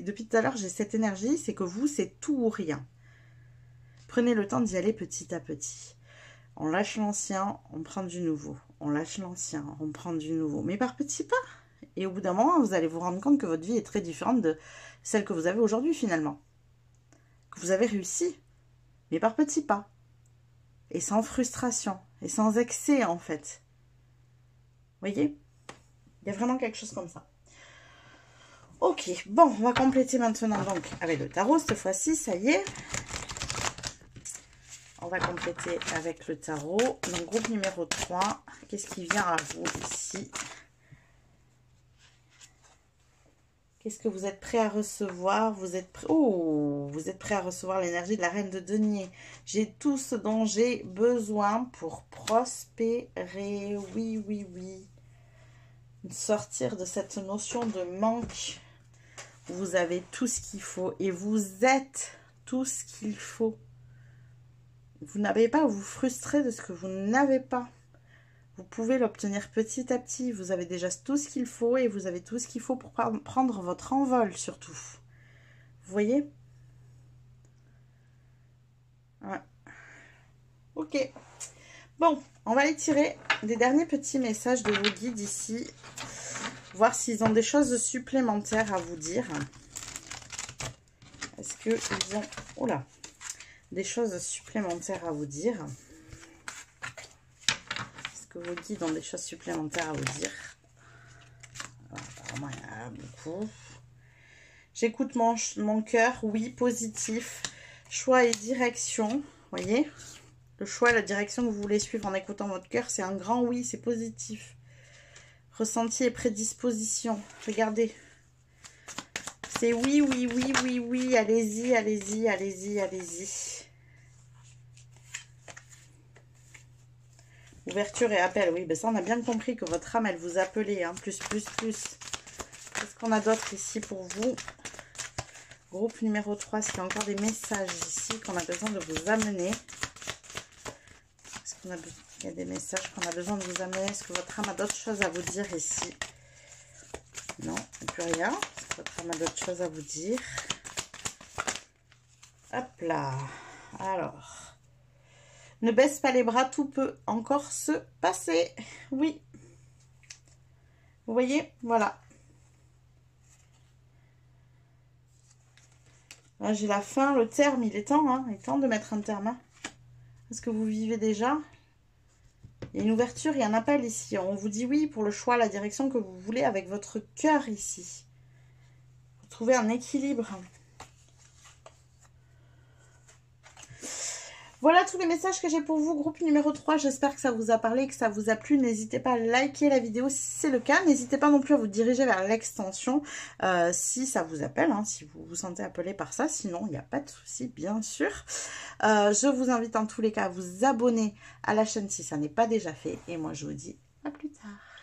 Speaker 1: depuis tout à l'heure, j'ai cette énergie. C'est que vous, c'est tout ou rien. Prenez le temps d'y aller petit à petit. On lâche l'ancien, on prend du nouveau. On lâche l'ancien, on prend du nouveau. Mais par petits pas. Et au bout d'un moment, vous allez vous rendre compte que votre vie est très différente de celle que vous avez aujourd'hui, finalement. Que vous avez réussi. Mais par petits pas. Et sans frustration, et sans excès, en fait. Vous voyez? Il y a vraiment quelque chose comme ça. Ok, bon, on va compléter maintenant, donc, avec le tarot, cette fois-ci, ça y est. On va compléter avec le tarot. Donc, groupe numéro 3. Qu'est-ce qui vient à vous, ici? Qu'est-ce que vous êtes prêt à recevoir? Vous êtes prêt... Oh, vous êtes prêt à recevoir l'énergie de la reine de denier. J'ai tout ce dont j'ai besoin pour prospérer. Oui, oui, oui. Sortir de cette notion de manque. Vous avez tout ce qu'il faut et vous êtes tout ce qu'il faut. Vous n'avez pas à vous frustrer de ce que vous n'avez pas. Vous pouvez l'obtenir petit à petit. Vous avez déjà tout ce qu'il faut et vous avez tout ce qu'il faut pour prendre votre envol surtout. Vous voyez? Ouais. Ok. Bon, on va aller tirer des derniers petits messages de vos guides ici. Voir s'ils ont des choses supplémentaires à vous dire. Est-ce qu'ils ont... Oh là, des choses supplémentaires à vous dire? Que vos guides ont des choses supplémentaires à vous dire. Alors, apparemment, il y en a beaucoup. J'écoute mon cœur, oui, positif. Choix et direction, voyez. Le choix et la direction que vous voulez suivre en écoutant votre cœur, c'est un grand oui, c'est positif. Ressenti et prédisposition, regardez. C'est oui, oui, oui, oui, oui, allez-y, allez-y, allez-y, allez-y. Ouverture et appel, oui, ben ça on a bien compris que votre âme, elle vous appelait, hein, plus, plus, plus. Qu'est-ce qu'on a d'autre ici pour vous? Groupe numéro 3, est-ce qu'il y a encore des messages ici qu'on a besoin de vous amener? Est-ce qu'il y a des messages qu'on a besoin de vous amener? Est-ce que votre âme a d'autres choses à vous dire ici? Non, il n'y a plus rien. Est-ce que votre âme a d'autres choses à vous dire? Hop là. Alors... Ne baisse pas les bras, tout peut encore se passer. Oui. Vous voyez? Voilà. Ah, j'ai la faim, le terme, il est temps, hein. Il est temps de mettre un terme. Hein. Est-ce que vous vivez déjà? Il y a une ouverture, il y a un appel ici. On vous dit oui pour le choix, la direction que vous voulez avec votre cœur ici. Vous trouvez un équilibre. Voilà tous les messages que j'ai pour vous, groupe numéro 3. J'espère que ça vous a parlé, que ça vous a plu. N'hésitez pas à liker la vidéo si c'est le cas. N'hésitez pas non plus à vous diriger vers l'extension si ça vous appelle, hein, si vous vous sentez appelé par ça. Sinon, il n'y a pas de souci, bien sûr. Je vous invite en tous les cas à vous abonner à la chaîne si ça n'est pas déjà fait. Et moi, je vous dis à plus tard.